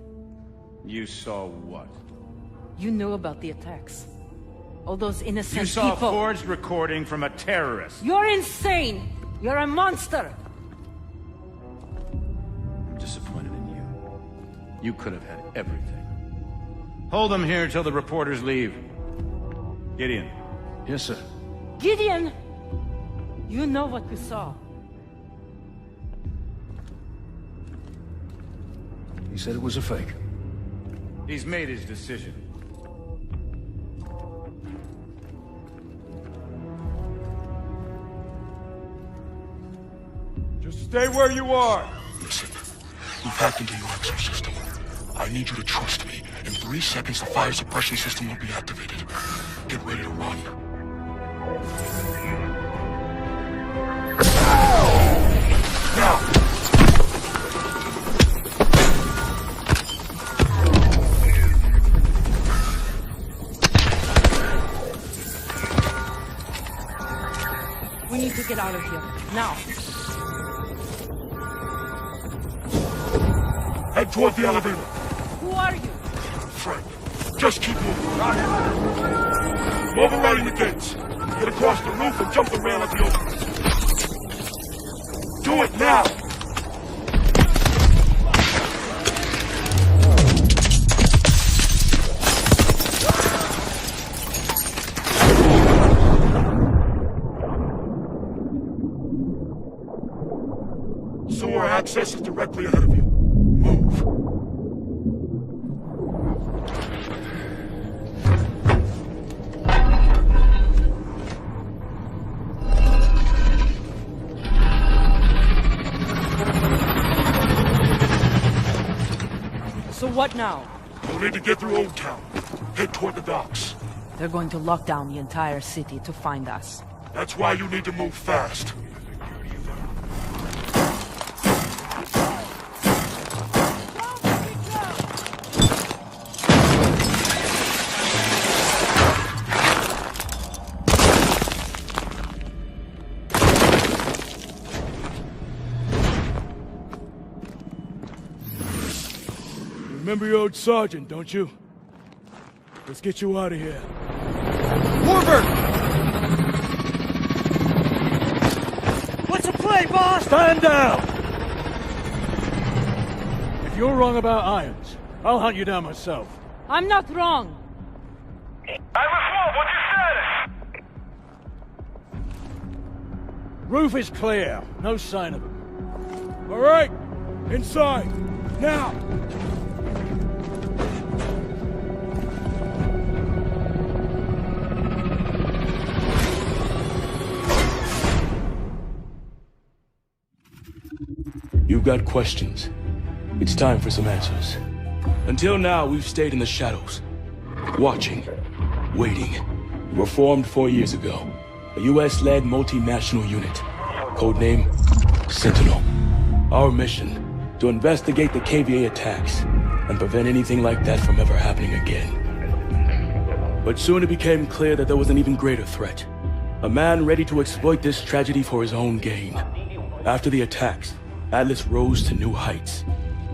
You saw what? You knew about the attacks. All those innocent You saw people. a forged recording from a terrorist. You're insane! You're a monster! I'm disappointed in you. You could have had everything. Hold them here till the reporters leave. Gideon. Yes, sir. Gideon! You know what we saw. He said it was a fake. He's made his decision. Just stay where you are. Listen, we've hacked into your exo system. I need you to trust me. In 3 seconds, the fire suppression system will be activated. Get ready to run. Now! We need to get out of here. Now. Head toward the elevator. Who are you? Frank, just keep moving. I'm overriding the gates. Get across the roof and jump the rail at the openings. Do it now! Sewer access is directly ahead of you. Move. So what now? You'll need to get through Old Town. Head toward the docks. They're going to lock down the entire city to find us. That's why you need to move fast. Remember your old sergeant, don't you? Let's get you out of here. Warbird! What's the play, boss? Stand down! If you're wrong about Irons, I'll hunt you down myself. I'm not wrong. What's your status? Roof is clear. No sign of him. All right. Inside. Now. You've got questions. It's time for some answers. Until now, we've stayed in the shadows. Watching. Waiting. We were formed 4 years ago. A US-led multinational unit. Codename Sentinel. Our mission, to investigate the KVA attacks and prevent anything like that from ever happening again. But soon it became clear that there was an even greater threat. A man ready to exploit this tragedy for his own gain. After the attacks, Atlas rose to new heights.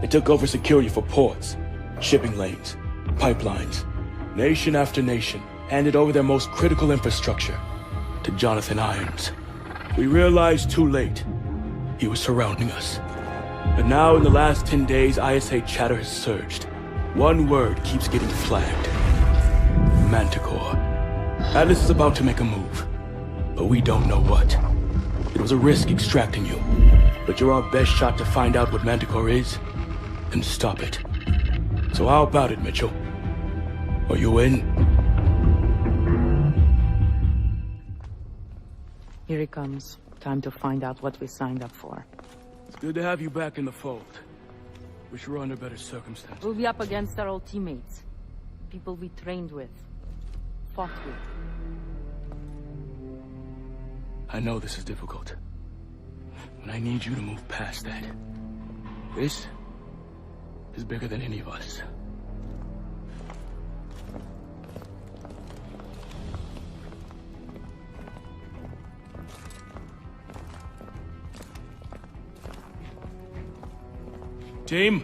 It took over security for ports, shipping lanes, pipelines. Nation after nation handed over their most critical infrastructure to Jonathan Irons. We realized too late he was surrounding us. And now in the last 10 days, ISA chatter has surged. One word keeps getting flagged. Manticore. Atlas is about to make a move, but we don't know what. It was a risk extracting you, but you're our best shot to find out what Manticore is and stop it. So how about it, Mitchell? Are you in? Here he comes. Time to find out what we signed up for. It's good to have you back in the fold. Wish we were under better circumstances. We'll be up against our old teammates. People we trained with. Fought with. I know this is difficult. And I need you to move past that. This is bigger than any of us. Team,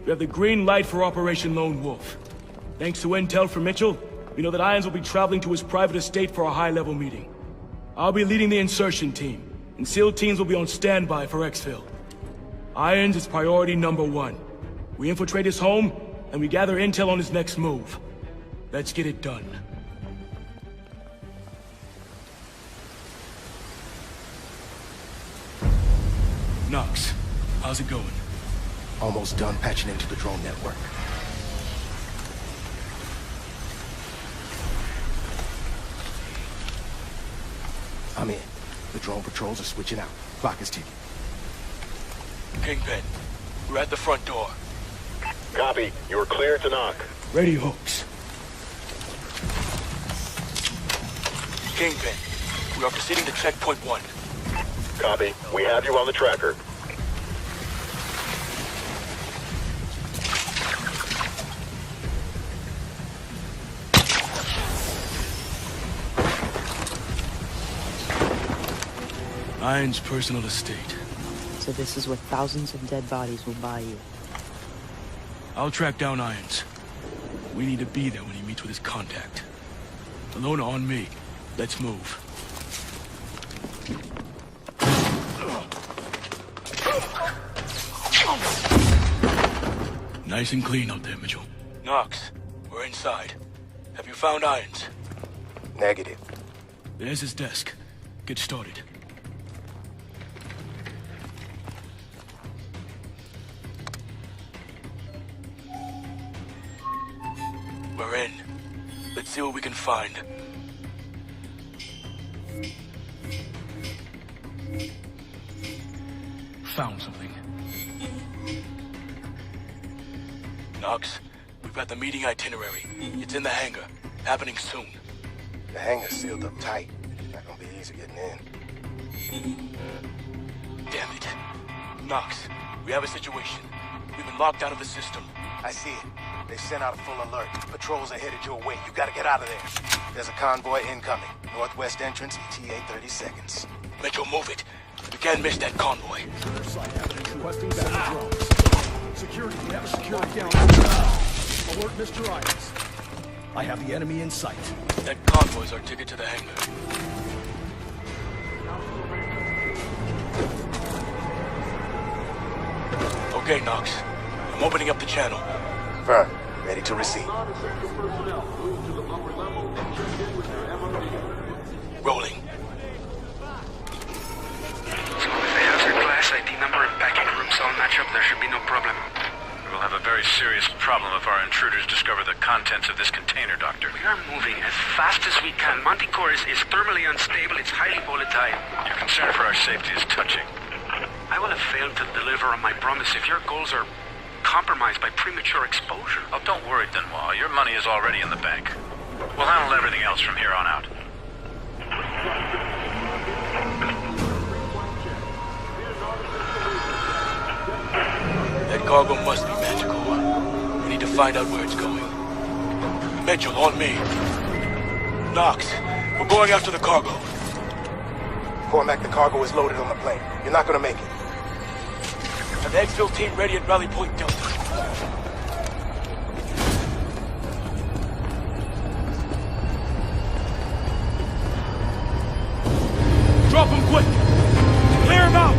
we have the green light for Operation Lone Wolf. Thanks to intel from Mitchell, we know that Irons will be traveling to his private estate for a high-level meeting. I'll be leading the insertion team, and SEAL teams will be on standby for exfil. Irons is priority #1. We infiltrate his home, and we gather intel on his next move. Let's get it done. Knox, how's it going? Almost done patching into the drone network. I'm in. The drone patrols are switching out. Clock is ticking. Kingpin, we're at the front door. Copy. You are cleared to knock. Ready, hooks. Kingpin, we are proceeding to checkpoint 1. Copy. We have you on the tracker. Irons' personal estate. So this is what thousands of dead bodies will buy you. I'll track down Irons. We need to be there when he meets with his contact. Alone on me. Let's move. Nice and clean out there, Mitchell. Knox, we're inside. Have you found Irons? Negative. There's his desk. Get started. We're in. Let's see what we can find. Found something. Knox, we've got the meeting itinerary. It's in the hangar. Happening soon. The hangar's sealed up tight. Not gonna be easy getting in. Damn it. Knox, we have a situation. We've been locked out of the system. I see it. They sent out a full alert. Patrols are headed your way. You gotta get out of there. There's a convoy incoming. Northwest entrance, ETA 30 seconds. Mitchell, move it. We can't miss that convoy. Requesting battle drones. Security, we have a security down. Alert Mr. Irons. I have the enemy in sight. That convoy's our ticket to the hangar. Okay, Knox. I'm opening up the channel. Firm. Ready to receive. Rolling. So if the hazard class, ID number, and packing rooms all match up, there should be no problem. We'll have a very serious problem if our intruders discover the contents of this container, Doctor. We are moving as fast as we can. Manticore is thermally unstable. It's highly volatile. Your concern for our safety is touching. I will have failed to deliver on my promise if your goals are compromised by premature exposure. Oh, don't worry, Denoir. Your money is already in the bank. We'll handle everything else from here on out. That cargo must be magical. We need to find out where it's going. Mitchell, on me. Knox, we're going after the cargo. Cormac, the cargo is loaded on the plane. You're not gonna make it. Have the exfil team ready at Rally Point Delta. Drop him quick! Clear him out!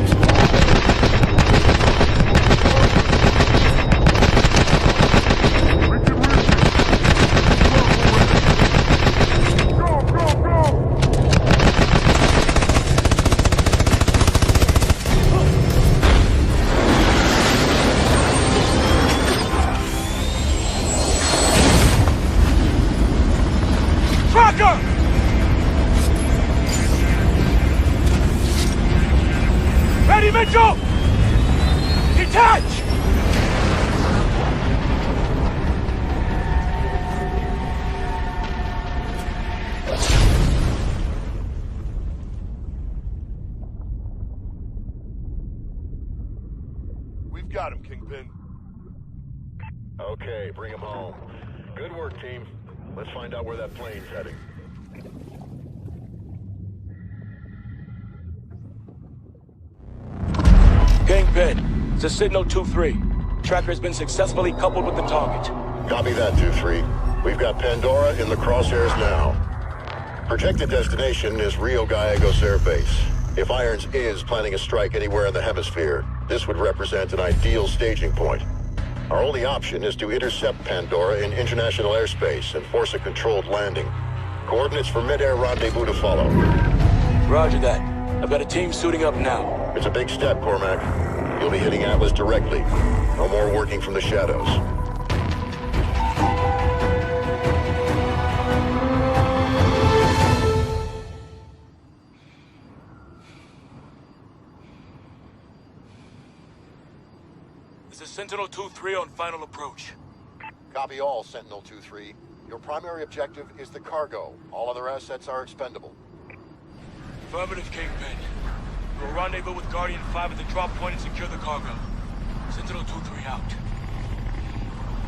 Okay, bring him home. Good work, team. Let's find out where that plane's heading. Kingpin, it's a Signal 2-3. Tracker has been successfully coupled with the target. Copy that, 2-3. We've got Pandora in the crosshairs now. Projected destination is Rio Gallegos Air Base. If Irons is planning a strike anywhere in the hemisphere, this would represent an ideal staging point. Our only option is to intercept Pandora in international airspace and force a controlled landing. Coordinates for mid-air rendezvous to follow. Roger that. I've got a team suiting up now. It's a big step, Cormac. You'll be hitting Atlas directly. No more working from the shadows. This is Sentinel 2-3 on final approach. Copy all, Sentinel 2-3. Your primary objective is the cargo. All other assets are expendable. Affirmative, Kingpin. We'll rendezvous with Guardian 5 at the drop point and secure the cargo. Sentinel 2-3 out.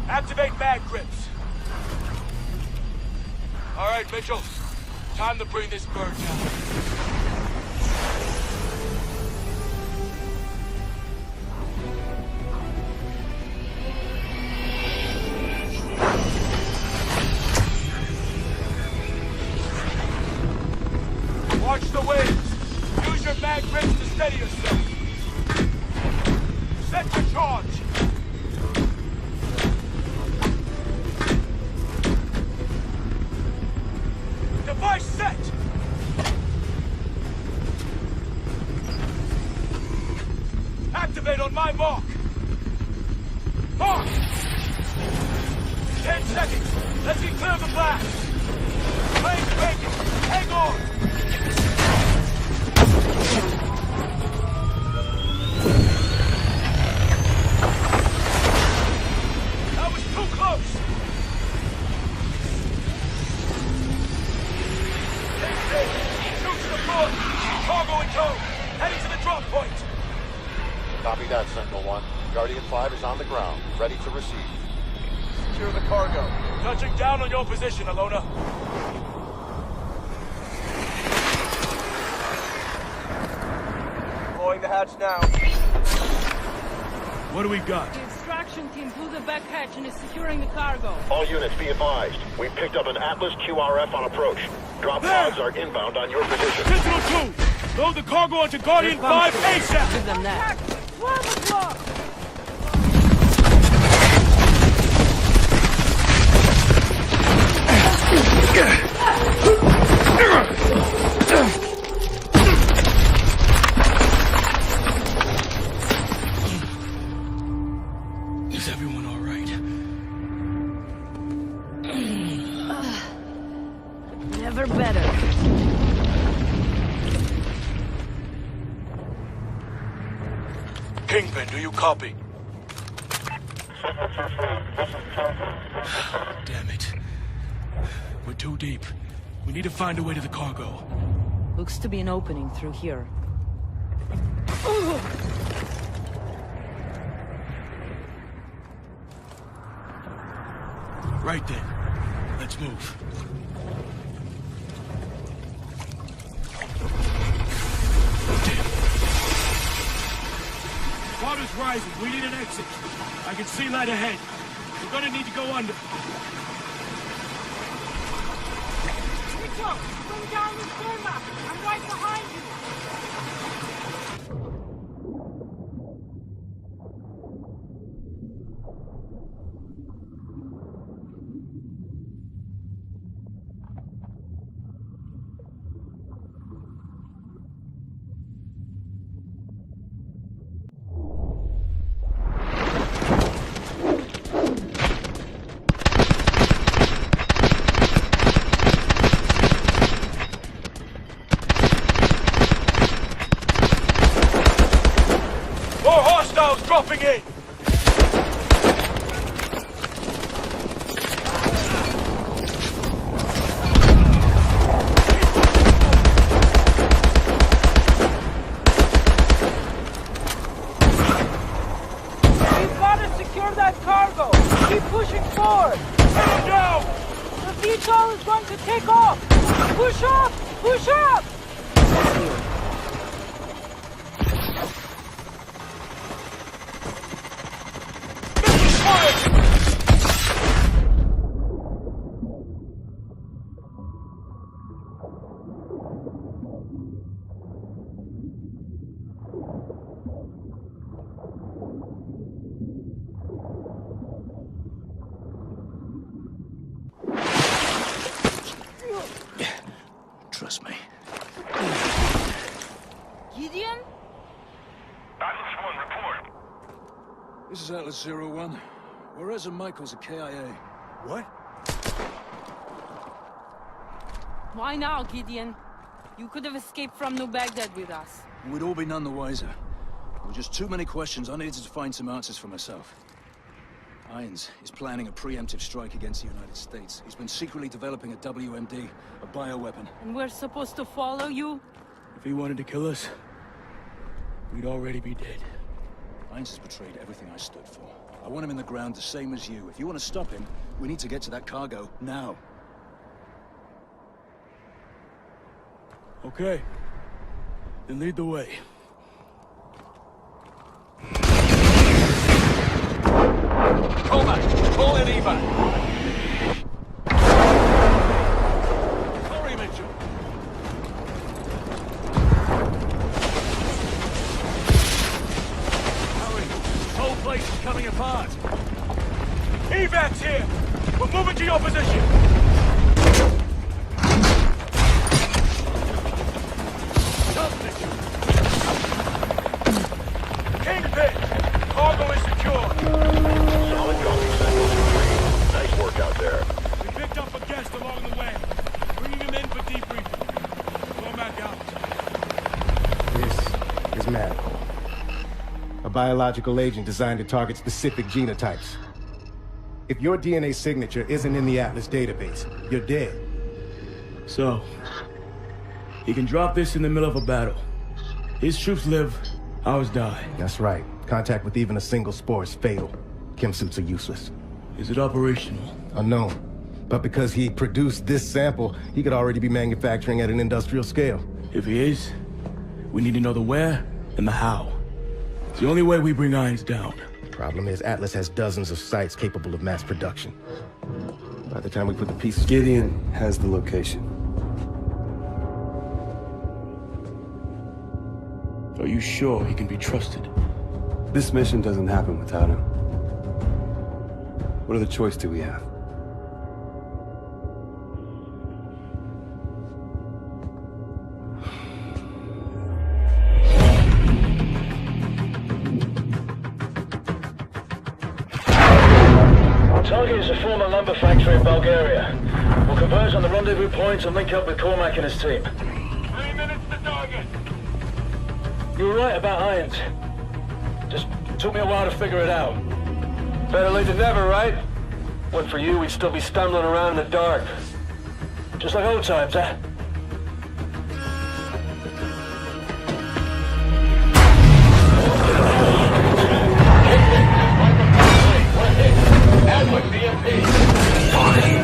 Activate mag grips. All right, Mitchell. Time to bring this bird down. Watch the waves. Use your mag grips to steady yourself. Set your charge. Device set. Activate on my mark. Mark. 10 seconds. Let's get clear of the blast. Plane's breaking. Hang on. That was too close! Stay safe! Shoot to the front! Cargo in tow! Heading to the drop point! Copy that, Sentinel 1. Guardian 5 is on the ground, ready to receive. Secure the cargo. Touching down on your position, Alona. Blowing the hatch now. What do we got? The extraction team blew the back hatch and is securing the cargo. All units be advised. We've picked up an Atlas QRF on approach. Drop pods are inbound on your position. Sentinel 2! Load the cargo onto Guardian 5 ASAP! Give them that. 12 o'clock! Is everyone all right? Never better. Kingpin, do you copy? Damn it. We're too deep. We need to find a way to the cargo. Looks to be an opening through here. Right then. Let's move. Water's rising. We need an exit. I can see light ahead. We're gonna need to go under. Mitchell, bring down the thermite. I'm right behind you. forward! Go! The VTOL is going to take off! Push up! Push up! Trust me. Gideon? Atlas 1, report. This is Atlas 01. Juarez and Michaels at KIA. What? Why now, Gideon? You could have escaped from New Baghdad with us. We'd all be none the wiser. There were just too many questions. I needed to find some answers for myself. Irons is planning a preemptive strike against the United States. He's been secretly developing a WMD, a bioweapon. And we're supposed to follow you? If he wanted to kill us, we'd already be dead. Irons has betrayed everything I stood for. I want him in the ground the same as you. If you want to stop him, we need to get to that cargo now. Okay. Then lead the way. Pull back! Pull in evac! Hurry, Mitchell! Hurry! This whole place is coming apart! Evac's here! We're moving to your position! Jump, Mitchell! Kingpin! Cargo is secured! Solid copy, Sentinel 2-3. Nice work out there. We picked up a guest along the way. Bringing him in for debriefing. Go back out. This is Medical. A biological agent designed to target specific genotypes. If your DNA signature isn't in the Atlas database, you're dead. So, he can drop this in the middle of a battle. His troops live, ours die. That's right. Contact with even a single spore is fatal. Chem suits are useless. Is it operational? Unknown. But because he produced this sample, he could already be manufacturing at an industrial scale. If he is, we need to know the where and the how. It's the only way we bring Irons down. Problem is, Atlas has dozens of sites capable of mass production. By the time we put the pieces... Gideon has the location. Are you sure he can be trusted? This mission doesn't happen without him. What other choice do we have? Target is a former lumber factory in Bulgaria. We'll converge on the rendezvous point and link up with Cormac and his team. 3 minutes to target. You were right about Irons. Just took me a while to figure it out. Better late than never, right? Went for you, we'd still be stumbling around in the dark. Just like old times, huh?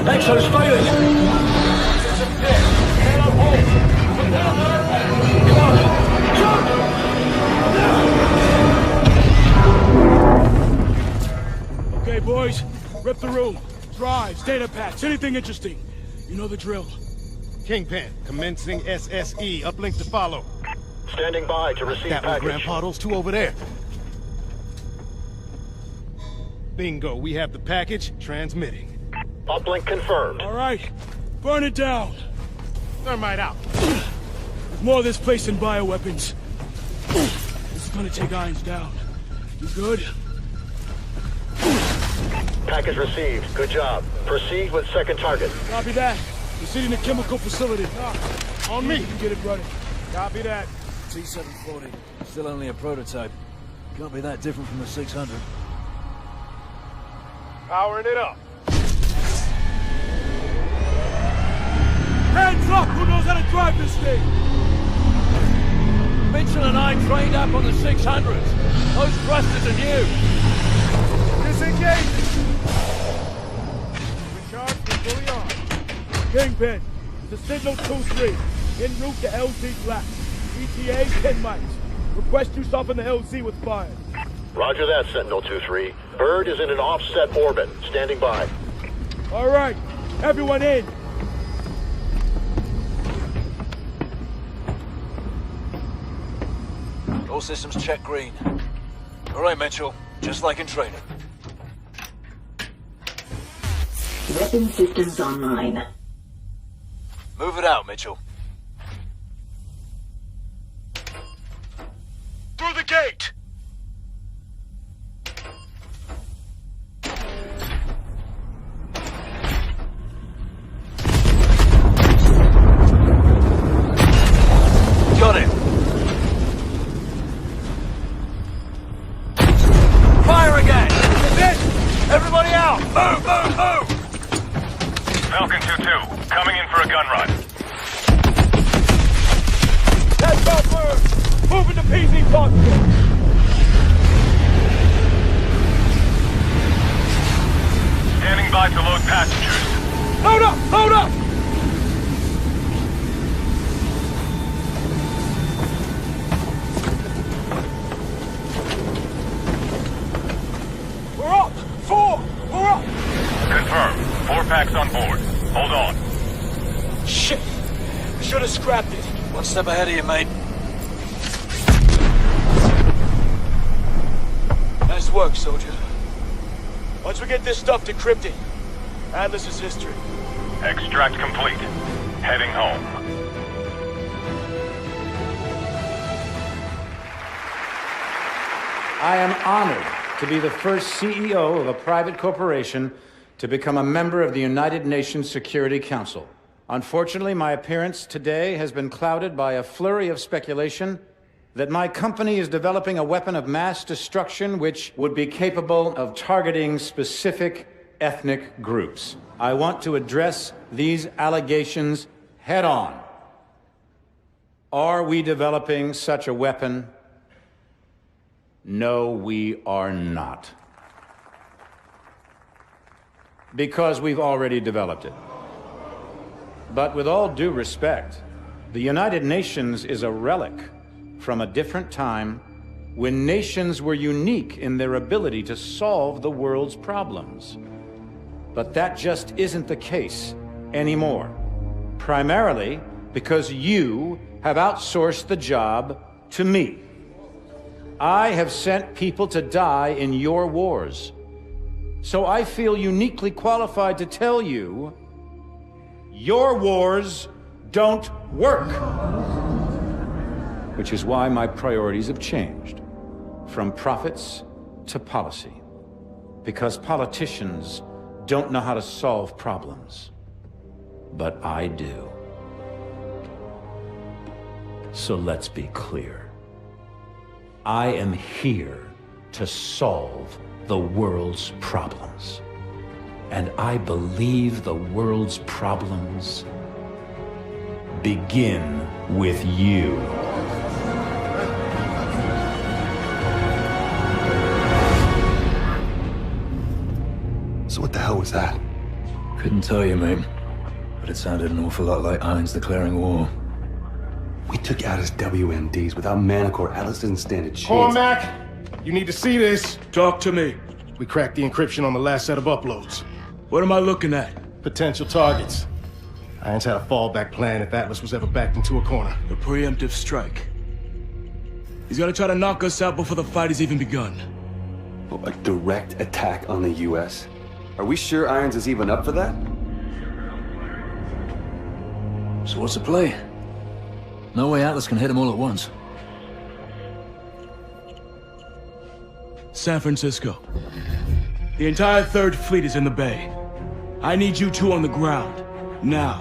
Exo's failing! Okay, boys. Rip the room. Drives, data packs, anything interesting. You know the drill. Kingpin, commencing SSE. Uplink to follow. Standing by to receive That was package. Grandpa, those two over there. Bingo, we have the package transmitting. Uplink confirmed. All right. Burn it down. Thermite out. There's more of this place than bioweapons. This is gonna take Irons down. You good? Package received. Good job. Proceed with second target. Copy that. We're sitting in a chemical facility. On me. You can get it running. Copy that. T-740. Still only a prototype. Can't be that different from the 600. Powering it up. Hands up! Who knows how to drive this thing? Mitchell and I trained up on the 600s. Those thrusters are new. Disengage! Kingpin, this is Signal 2-3, en route to LZ Flat. ETA 10 miles. Request you soften the LZ with fire. Roger that, Sentinel 2-3. Bird is in an offset orbit, standing by. All right, everyone in. All systems check green. All right, Mitchell. Just like in training. Weapon systems online. Move it out, Mitchell. Through the gate! Got it! Fire again! Everybody out! Move, move, move! Falcon 2-2, coming in for a gun run. That's our bird! Moving to PZ cockpit! Standing by to load passengers. Load up! Load up! We're up! 4! We're up! Confirmed. 4 packs on board. Hold on. Shit! I should have scrapped it. One step ahead of you, mate. Nice work, soldier. Once we get this stuff decrypted, Atlas is history. Extract complete. Heading home. I am honored to be the first CEO of a private corporation to become a member of the United Nations Security Council. Unfortunately, my appearance today has been clouded by a flurry of speculation that my company is developing a weapon of mass destruction which would be capable of targeting specific ethnic groups. I want to address these allegations head on. Are we developing such a weapon? No, we are not. Because we've already developed it. But with all due respect, the United Nations is a relic from a different time when nations were unique in their ability to solve the world's problems. But that just isn't the case anymore. Primarily because you have outsourced the job to me. I have sent people to die in your wars. So I feel uniquely qualified to tell you, your wars don't work. Which is why my priorities have changed, from profits to policy. Because politicians don't know how to solve problems. But I do. So let's be clear. I am here to solve the world's problems. And I believe the world's problems begin with you. So what the hell was that? Couldn't tell you, mate. But it sounded an awful lot like Irons declaring war. We took out his WMDs. Without Manticore, Atlas doesn't stand a chance. Cormac! You need to see this. Talk to me. We cracked the encryption on the last set of uploads. What am I looking at? Potential targets. Irons had a fallback plan if Atlas was ever backed into a corner. A preemptive strike. He's gonna try to knock us out before the fight has even begun. A direct attack on the U.S.? Are we sure Irons is even up for that? So what's the play? No way Atlas can hit them all at once. San Francisco. The entire 3rd Fleet is in the bay. I need you two on the ground. Now.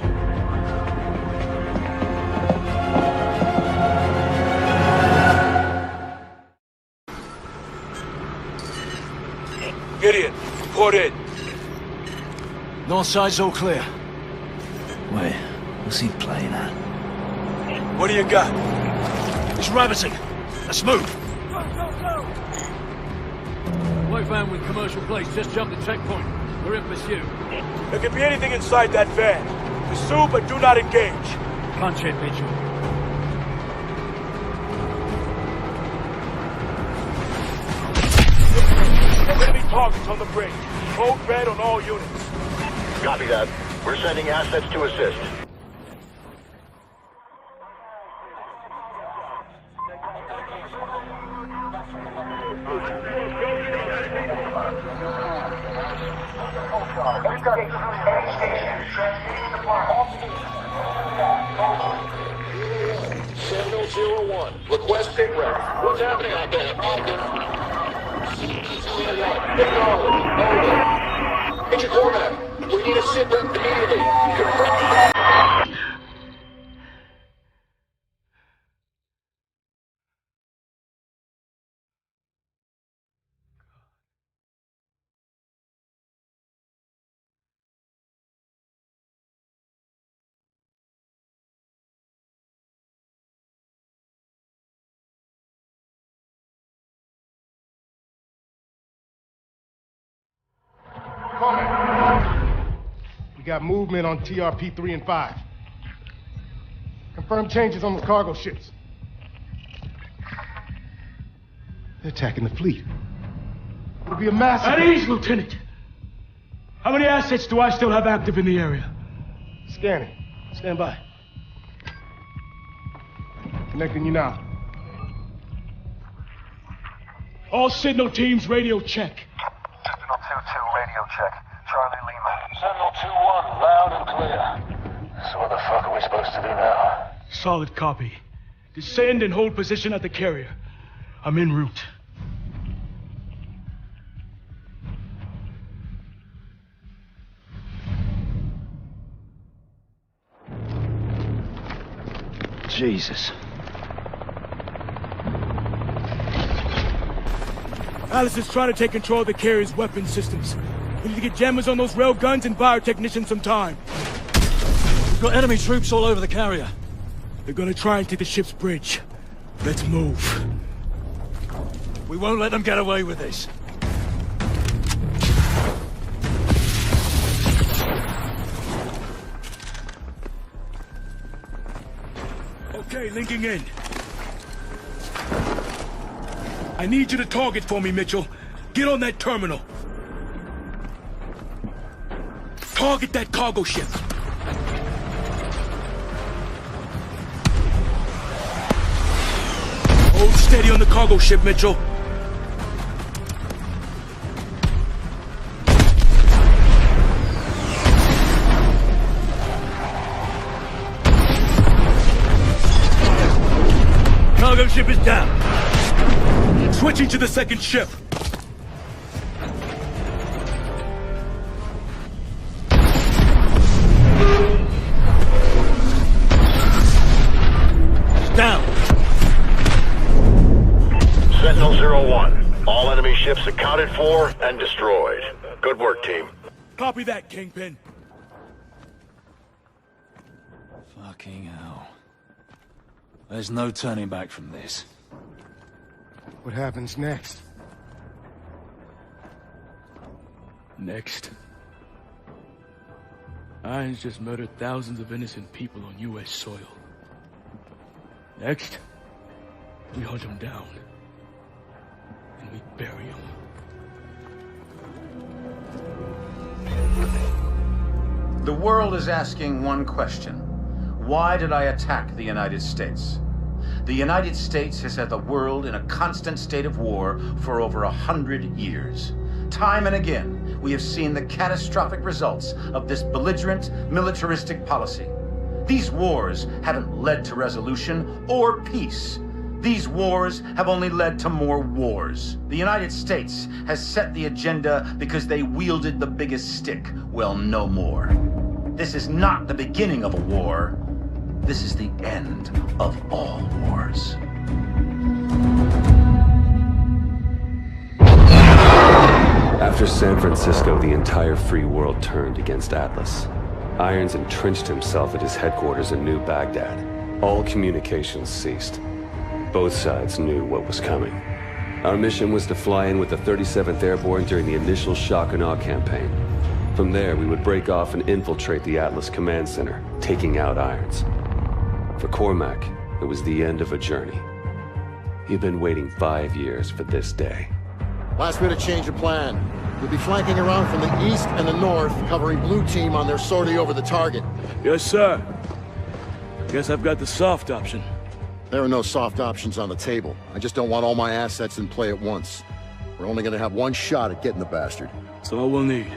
Gideon, report in. North side's all clear. Wait, what's he playing at? What do you got? It's Ravison. Let's move. White van with commercial plates just jumped the checkpoint. We're in pursuit. There could be anything inside that van. Pursue, but do not engage. Punch it, Mitchell. Enemy targets on the bridge. Code red on all units. Copy that. We're sending assets to assist. Sentinel-01, request sitrep. What's happening out there? Acknowledge. Over. Major Cormac, we need a sitrep immediately. Confirm. We got movement on TRP 3 and 5. Confirm changes on the cargo ships. They're attacking the fleet. It'll be a massacre. At ease, Lieutenant. How many assets do I still have active in the area? Scanning. Stand by. Connecting you now. All signal teams, radio check. Sentinel 2-2, radio check. Charlie Lima. Sentinel-21, loud and clear. So what the fuck are we supposed to do now? Solid copy. Descend and hold position at the carrier. I'm en route. Jesus. Alice is trying to take control of the carrier's weapon systems. We need to get jammers on those rail guns and buy our technicians some time. We've got enemy troops all over the carrier. They're gonna try and take the ship's bridge. Let's move. We won't let them get away with this. Okay, linking in. I need you to target for me, Mitchell. Get on that terminal. Target that cargo ship. Hold steady on the cargo ship, Mitchell. Cargo ship is down. Switching to the second ship. Down. Sentinel-01, all enemy ships accounted for and destroyed. Good work, team. Copy that, Kingpin. Fucking hell. There's no turning back from this. What happens next? Next. Irons just murdered thousands of innocent people on U.S. soil. Next, we hunt them down. And we bury them. The world is asking one question. Why did I attack the United States? The United States has had the world in a constant state of war for over 100 years. Time and again, we have seen the catastrophic results of this belligerent, militaristic policy. These wars haven't led to resolution or peace. These wars have only led to more wars. The United States has set the agenda because they wielded the biggest stick. Well, no more. This is not the beginning of a war. This is the end of all wars. After San Francisco, the entire free world turned against Atlas. Irons entrenched himself at his headquarters in New Baghdad. All communications ceased. Both sides knew what was coming. Our mission was to fly in with the 37th Airborne during the initial shock and awe campaign. From there, we would break off and infiltrate the Atlas Command Center, taking out Irons. For Cormac, it was the end of a journey. He'd been waiting 5 years for this day. Last minute change of plan. We'll be flanking around from the east and the north, covering blue team on their sortie over the target. Yes, sir. Guess I've got the soft option. There are no soft options on the table. I just don't want all my assets in play at once. We're only gonna have one shot at getting the bastard. That's all we'll need.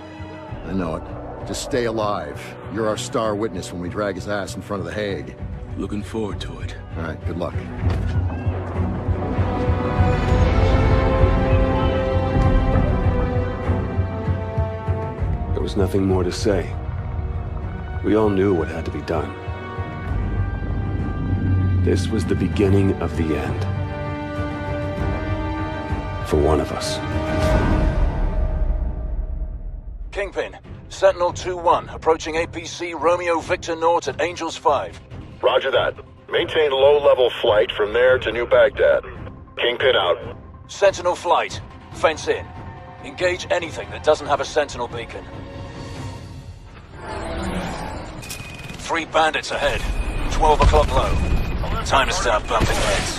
I know it. Just stay alive. You're our star witness when we drag his ass in front of the Hague. Looking forward to it. All right, good luck. There was nothing more to say. We all knew what had to be done. This was the beginning of the end. For one of us. Kingpin, Sentinel 2-1, approaching APC Romeo Victor North at Angels 5. Roger that. Maintain low-level flight from there to New Baghdad. Kingpin out. Sentinel flight. Fence in. Engage anything that doesn't have a Sentinel beacon. 3 bandits ahead. 12 o'clock low. Time to start bumping heads.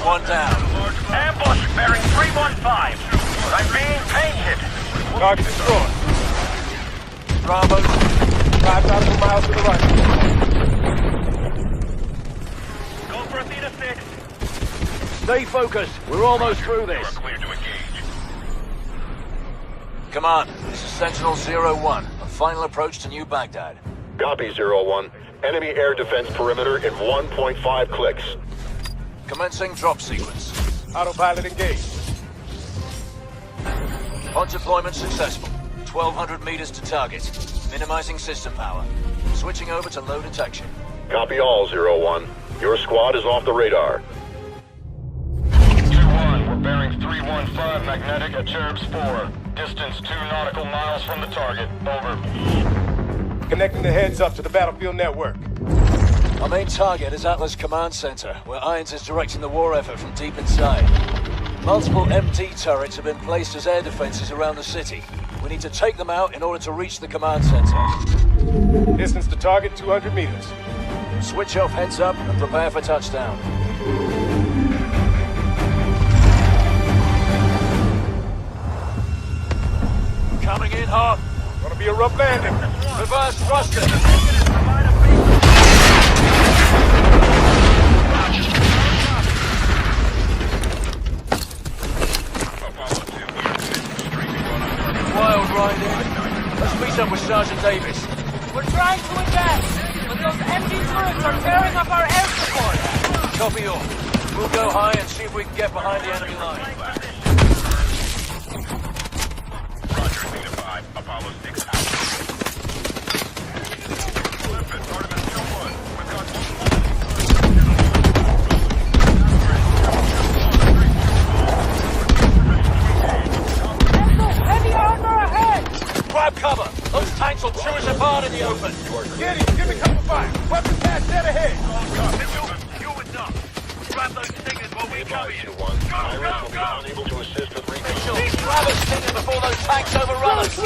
1 down. Ambush bearing 315. I'm being painted. Target destroyed. Bravo. 5,000 miles to the right. Go for a Theta 6. Stay focused. We're almost through this. Clear to engage. Command, this is Sentinel 01. A final approach to New Baghdad. Copy, 01. Enemy air defense perimeter in 1.5 clicks. Commencing drop sequence. Autopilot engaged. On deployment successful. 1,200 meters to target. Minimizing system power. Switching over to low detection. Copy all, 01. Your squad is off the radar. 2-1, we're bearing 315 magnetic at Cherubs 4. Distance 2 nautical miles from the target. Over. Connecting the heads up to the battlefield network. Our main target is Atlas Command Center, where Irons is directing the war effort from deep inside. Multiple MD turrets have been placed as air defenses around the city. We need to take them out in order to reach the command center. Distance to target 200 meters. Switch off heads up and prepare for touchdown. Coming in hot. Gonna be a rough landing. Reverse thrusters. Wild ride in. Let's meet up with Sergeant Davis. We're trying to advance, but those MG turrets are tearing up our air support. Copy all. We'll go high and see if we can get behind the enemy line. Roger, Theta 5, Apollo 6 out. Listen, Artemis 2-1, we've got Heavy armor ahead! Grab cover! Those tanks will chew us apart in the open! Get him! Give me cover fire! Weapon pass dead ahead! you with up. Grab those stingers while we cover you. Go, unable to assist with recon. Mitchell, grab a stinger before those tanks overrun us!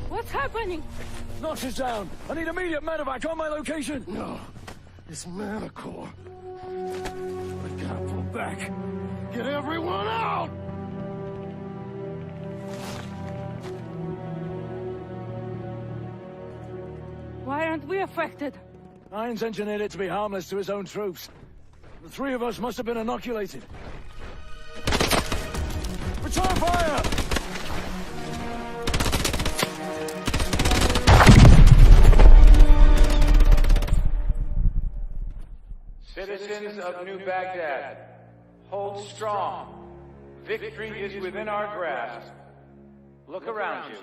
What's happening? Notch is down. I need immediate medevac on my location. No, it's Manticore. We gotta pull back. Get everyone out! Why aren't we affected? Irons engineered it to be harmless to his own troops. The 3 of us must have been inoculated. Return fire! Citizens of New Baghdad, hold strong. Victory is within our grasp. Look around you,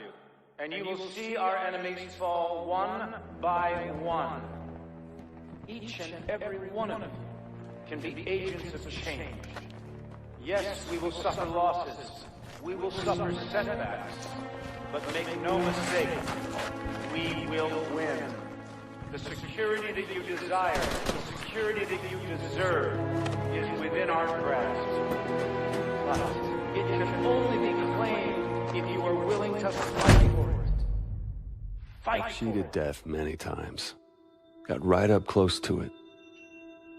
and you will see our enemies fall one by one. Each and every one of you can be agents of change. Yes, we will suffer losses. We will suffer setbacks. But make no mistake, we will win. The security that you desire, the security that you deserve, is within our grasp. But it can only be claimed if you are willing to fight for it. I cheated death many times. Got right up close to it.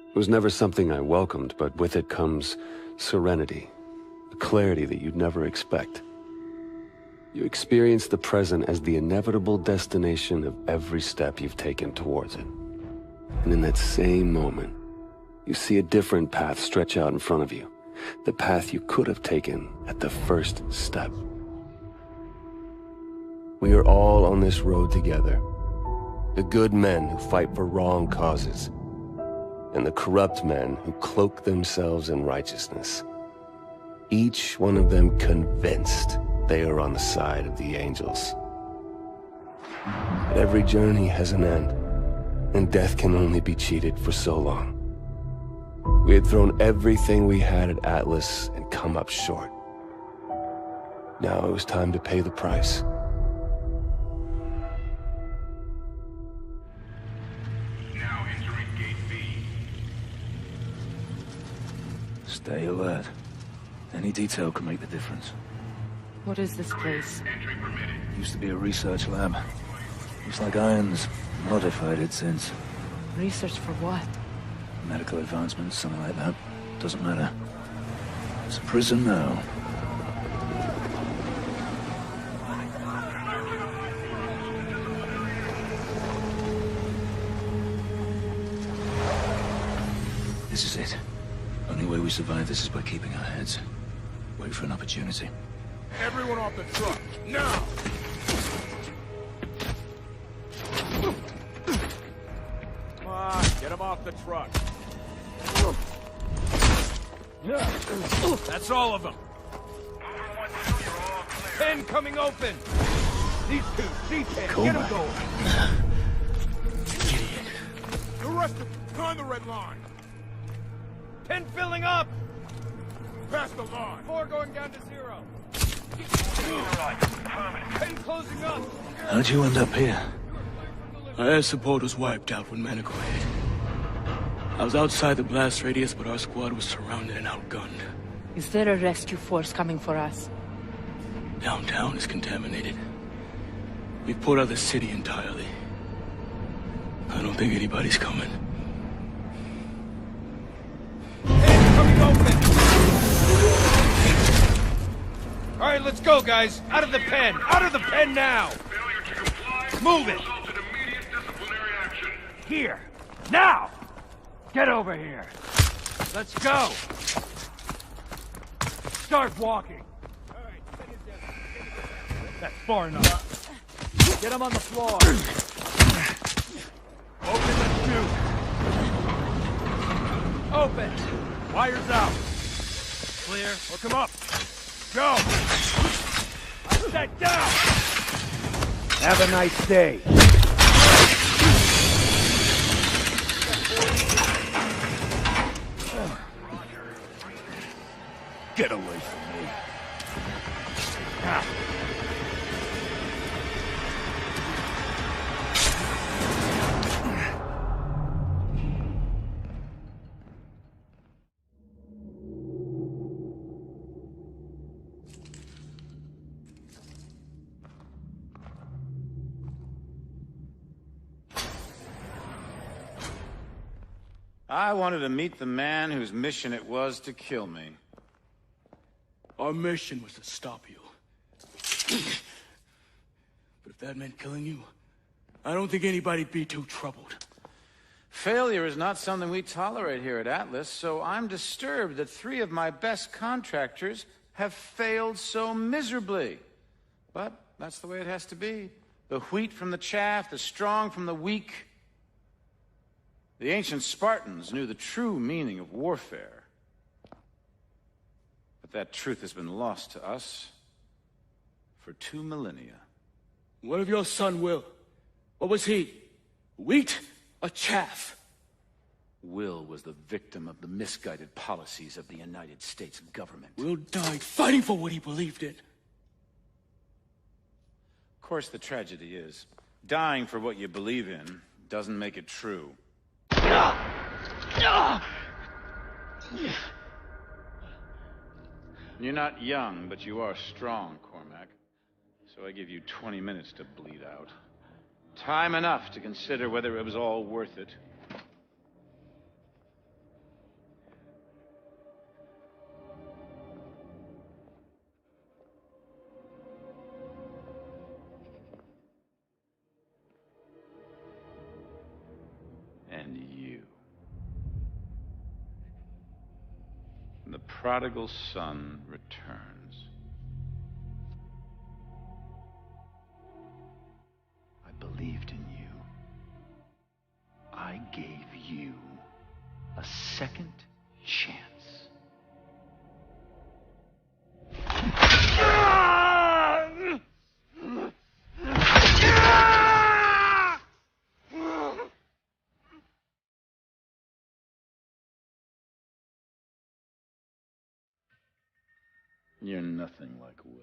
It was never something I welcomed, but with it comes serenity, a clarity that you'd never expect. You experience the present as the inevitable destination of every step you've taken towards it. And in that same moment, you see a different path stretch out in front of you, the path you could have taken at the first step. We are all on this road together. The good men who fight for wrong causes, and the corrupt men who cloak themselves in righteousness. Each one of them convinced they are on the side of the angels. But every journey has an end, and death can only be cheated for so long. We had thrown everything we had at Atlas and come up short. Now it was time to pay the price. Now entering Gate B. Stay alert. Any detail can make the difference. What is this place? Used to be a research lab. Looks like Irons modified it since. Research for what? Medical advancements, something like that. Doesn't matter. It's a prison now. This is it. Only way we survive this is by keeping our heads. Wait for an opportunity. Everyone off the truck, now! Come on, get him off the truck. That's all of them. Pen coming open. These two, C-10, get them going. Idiot. The rest of them, on the red line. 10 filling up. Pass the line. 4 going down to 0. 10 closing up. How'd you end up here? Our air support was wiped out when Manico hit. I was outside the blast radius, but our squad was surrounded and outgunned. Is there a rescue force coming for us? Downtown is contaminated. We've put out the city entirely. I don't think anybody's coming. Coming open. All right, let's go, guys. Out of the pen. Out of the pen now. Move it. Here. Now. Get over here. Let's go. Start walking. All right, that's far enough. Get him on the floor. Open the chute. Open. Wires out. Clear. Hook him up. Go. I set down. Have a nice day. Get away from me. Ah. I wanted to meet the man whose mission it was to kill me. Our mission was to stop you. But if that meant killing you, I don't think anybody'd be too troubled. Failure is not something we tolerate here at Atlas, so I'm disturbed that 3 of my best contractors have failed so miserably. But that's the way it has to be. The wheat from the chaff, the strong from the weak. The ancient Spartans knew the true meaning of warfare. But that truth has been lost to us for 2 millennia. What of your son, Will? What was he? Wheat or chaff? Will was the victim of the misguided policies of the United States government. Will died fighting for what he believed in. Of course, the tragedy is, dying for what you believe in doesn't make it true. You're not young, but you are strong, Cormac. So I give you 20 minutes to bleed out. Time enough to consider whether it was all worth it. And you. The prodigal son returns. I believed in you. I gave you a second chance. You're nothing like Will.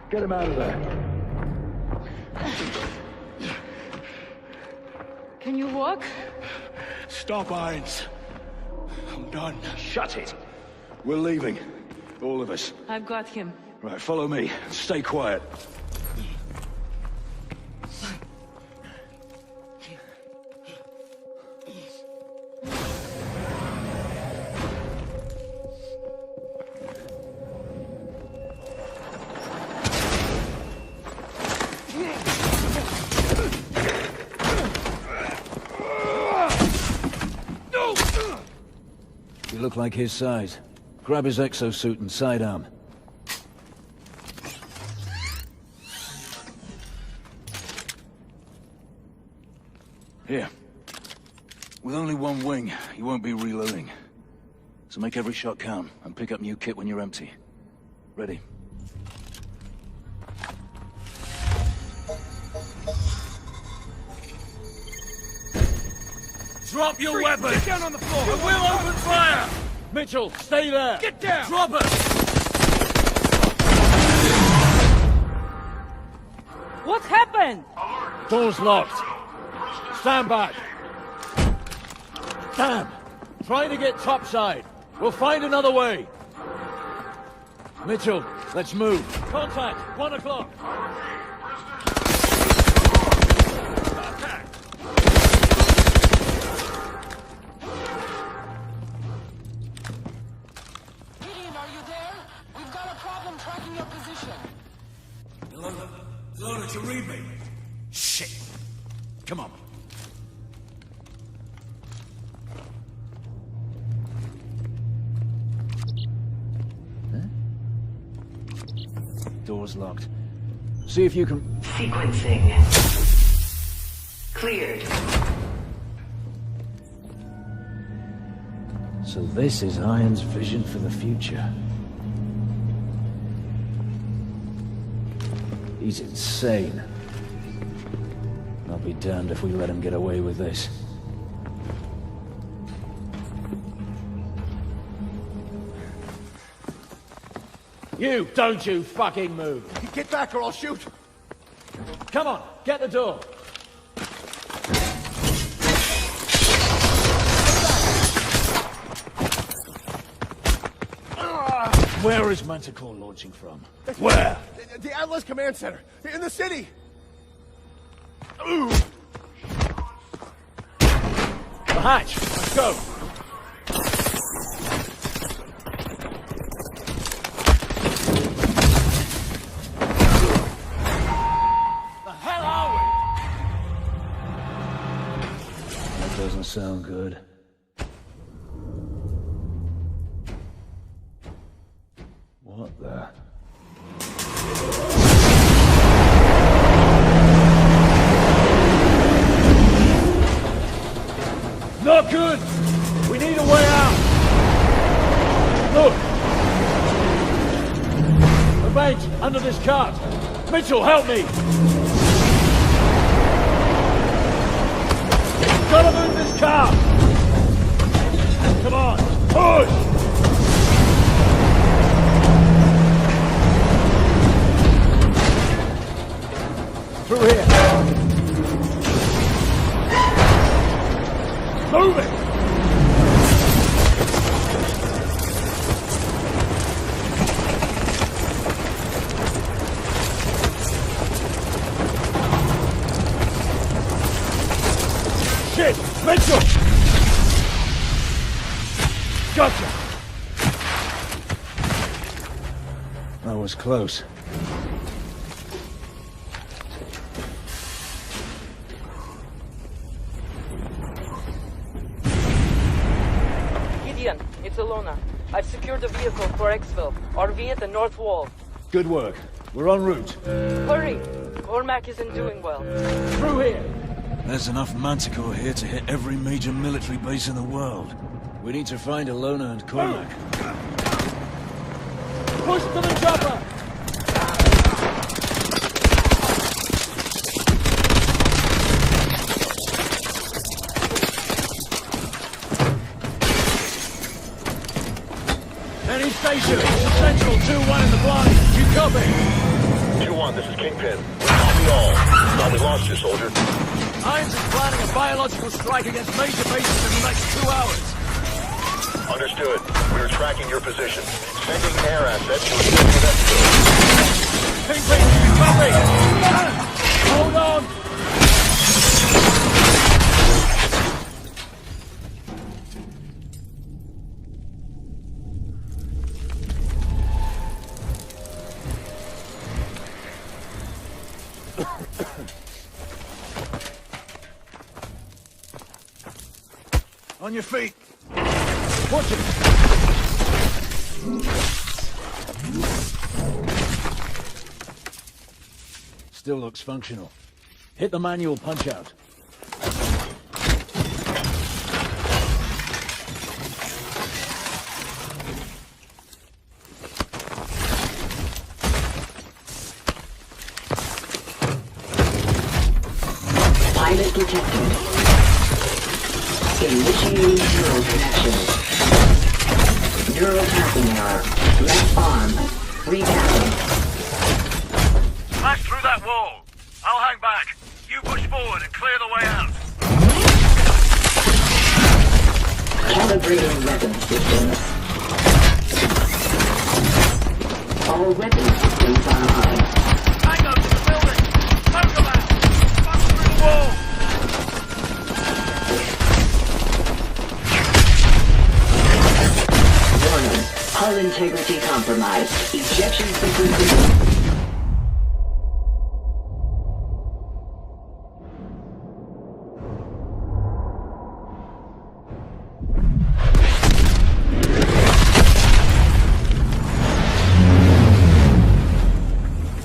Get him out of there. Can you walk? Stop, Irons. I'm done. Shut it. We're leaving. All of us. I've got him. Right, follow me. Stay quiet. You look like his size. Grab his exosuit and sidearm. Here. With only one wing, you won't be reloading. So make every shot count, and pick up new kit when you're empty. Ready? Drop your weapon! Get down on the floor! We will open fire! Mitchell, stay there! Get down! Drop it! What happened? Door's locked. Stand back. Damn! Trying to get topside. We'll find another way. Mitchell, let's move. Contact, 1 o'clock. Loader, to read me. Shit. Come on. Door's locked. See if you can... Sequencing. Cleared. So this is Irons' vision for the future. He's insane. I'll be damned if we let him get away with this. You, don't you fucking move. Get back or I'll shoot. Come on, get the door. Where is Manticore launching from? Where? The Atlas Command Center. In the city. The hatch. Let's go. doesn't sound good. What the... Not good! We need a way out! Look! A bank under this cart! Mitchell, help me! Gotta move this car! Come on, push! Through here! Move it! Shit! Mitchell! Gotcha! That was close. Gideon, it's Alona. I've secured a vehicle for Exfil. RV at the north wall. Good work. We're en route. Hurry! Cormac isn't doing well. Through here! There's enough Manticore here to hit every major military base in the world. We need to find Alona and Cormac. Push to the chopper! Any station! Central 2-1 in the blind! You copy? 2-1, this is Kingpin. Copy all. Thought we lost you, soldier. Irons is planning a biological strike against major bases in the next 2 hours. Understood. We're tracking your position. Sending air assets to assist with exfil. Kingpin, you copy? Hold on! On your feet! Watch it! Still looks functional. Hit the manual punch-out. Pilot detected. Initiating neural connection. Neural tapping error. Left arm. Retapping. Smash through that wall. I'll hang back. You push forward and clear the way out. Calibrating weapon systems. All weapon systems online. Hang on to the building. Smoke them out. Bust through the wall. Warning. Hull integrity compromised. Ejection sequence.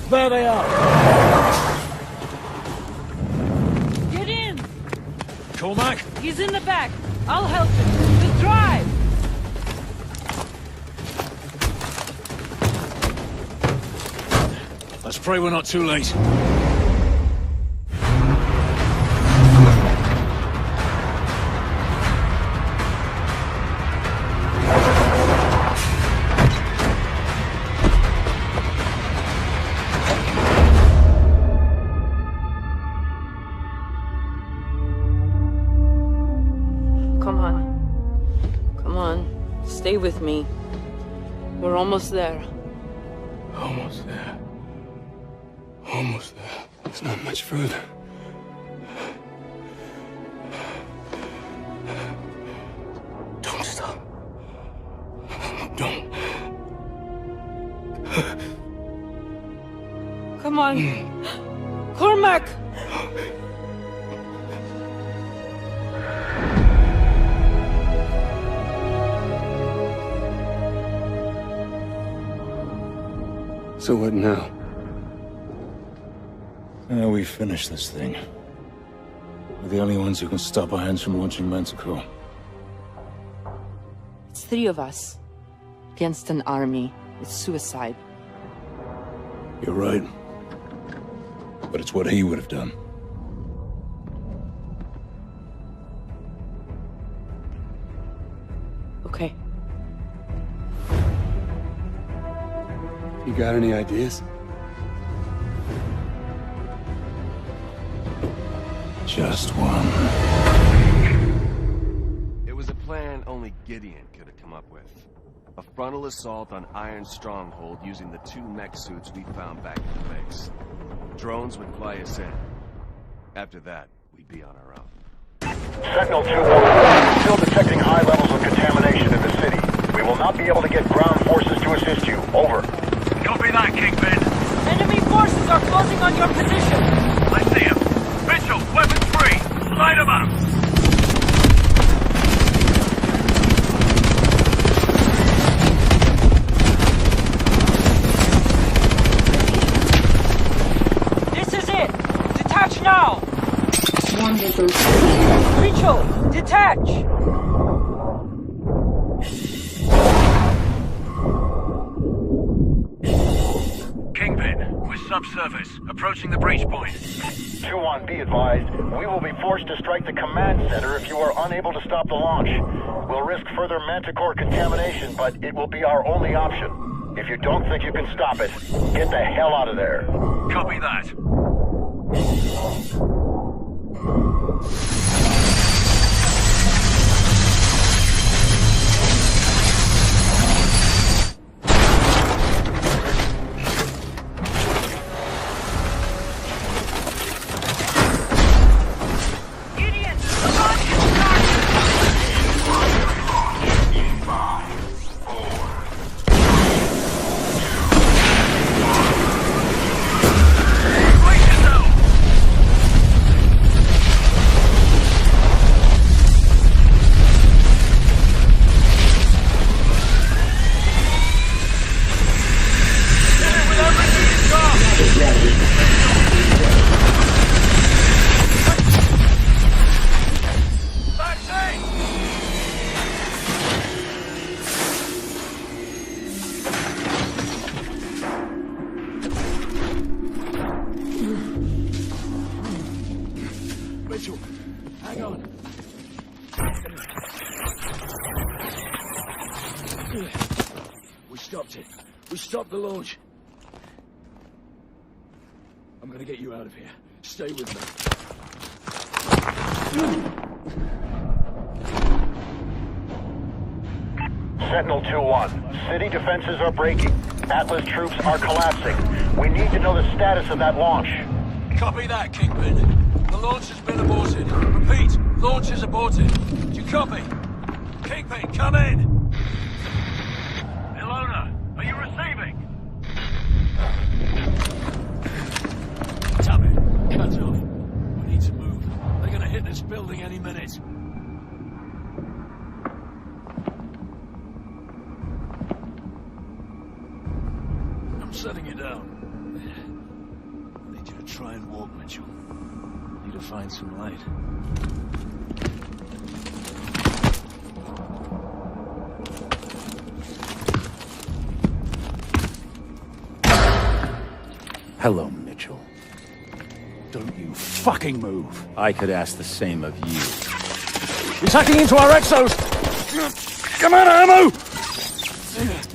There they are! Get in! Cormac? He's in the back. I'll help him. Just drive! Let's pray we're not too late. Stay with me. We're almost there. Almost there. Almost there. It's not much further. Don't stop. Don't. Come on. Cormac! So what now? Now we finish this thing. We're the only ones who can stop Irons from launching Manticore. It's 3 of us. Against an army. It's suicide. You're right. But it's what he would have done. Okay. You got any ideas? Just one. It was a plan only Gideon could have come up with. A frontal assault on Iron Stronghold using the 2 mech suits we found back at the base. Drones would fly us in. After that, we'd be on our own. Sentinel 2-1, still detecting high levels of contamination in the city. We will not be able to get ground forces to assist you. Over. Copy that, Kingpin. Enemy forces are closing on your position. I see him. Mitchell, weapons free. Light him up. This is it. Detach now. Wonderful. Mitchell, detach. Subsurface, approaching the breach point. 2-1, be advised. We will be forced to strike the command center if you are unable to stop the launch. We'll risk further Manticore contamination, but it will be our only option. If you don't think you can stop it, get the hell out of there. Copy that. Mitchell, hang on. We stopped it. We stopped the launch. I'm gonna get you out of here. Stay with me. Sentinel 2-1, city defenses are breaking. Atlas troops are collapsing. We need to know the status of that launch. Copy that, Kingpin. The launch has been aborted. Repeat, launch is aborted. Do you copy? Kingpin, come in! Ilona, are you receiving? Damn it, cut off. We need to move. They're gonna hit this building any minute. I'm setting you down. I need you to try and walk, Mitchell. I need to find some light. Hello, Mitchell. Don't you fucking move. I could ask the same of you. He's hacking into our exos! Come on, ammo!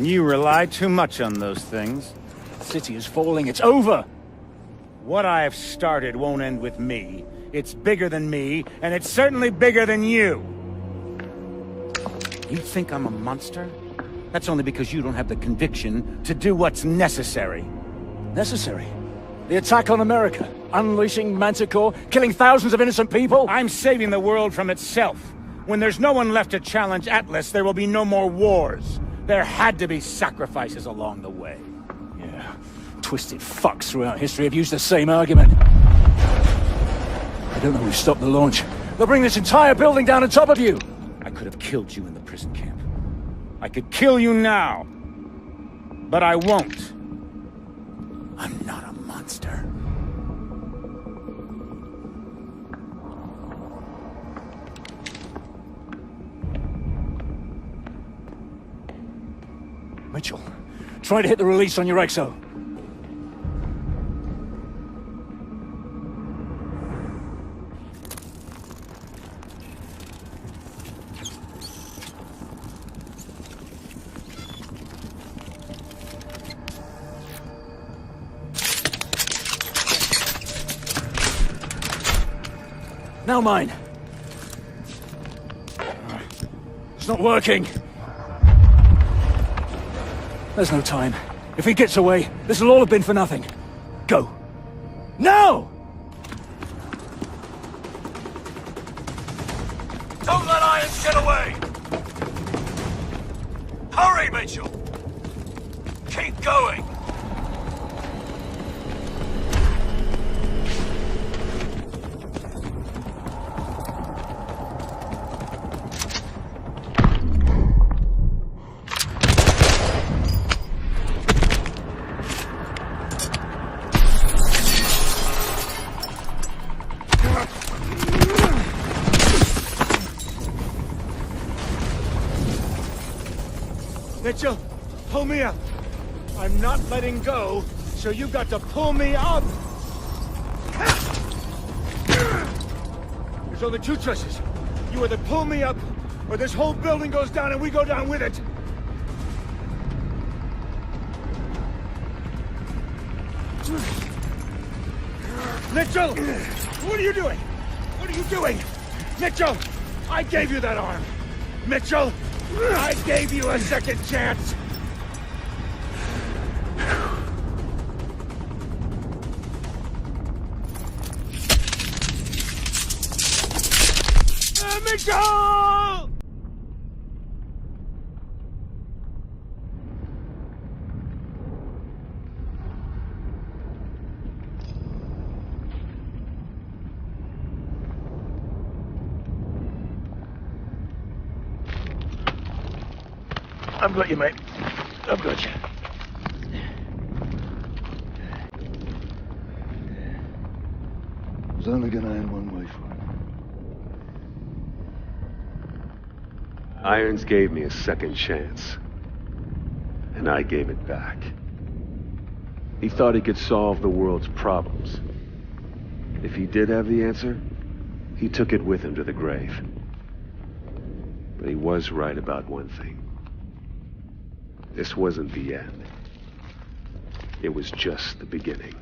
You rely too much on those things. The city is falling. It's over. What I have started won't end with me. It's bigger than me, and it's certainly bigger than you. You think I'm a monster? That's only because you don't have the conviction to do what's necessary. Necessary? The attack on America, unleashing Manticore, killing thousands of innocent people? I'm saving the world from itself. When there's no one left to challenge Atlas, there will be no more wars. There had to be sacrifices along the way. Yeah, twisted fucks throughout history have used the same argument. I don't know who stopped the launch. They'll bring this entire building down on top of you! I could have killed you in the prison camp. I could kill you now. But I won't. I'm not a monster. Mitchell, try to hit the release on your exo. Now mine. It's not working. There's no time. If he gets away, this will all have been for nothing. Go. Now! Don't let Irons get away! Hurry, Mitchell! Keep going! Mitchell, pull me up. I'm not letting go, so you got to pull me up. There's only two choices. You either pull me up, or this whole building goes down and we go down with it. Mitchell! What are you doing? What are you doing? Mitchell! I gave you that arm! Mitchell! I gave you a second chance! Mitchell! I've got you, mate. I've got you. It was only gonna end one way for it. Irons gave me a second chance, and I gave it back. He thought he could solve the world's problems. If he did have the answer, he took it with him to the grave. But he was right about one thing. This wasn't the end. It was just the beginning.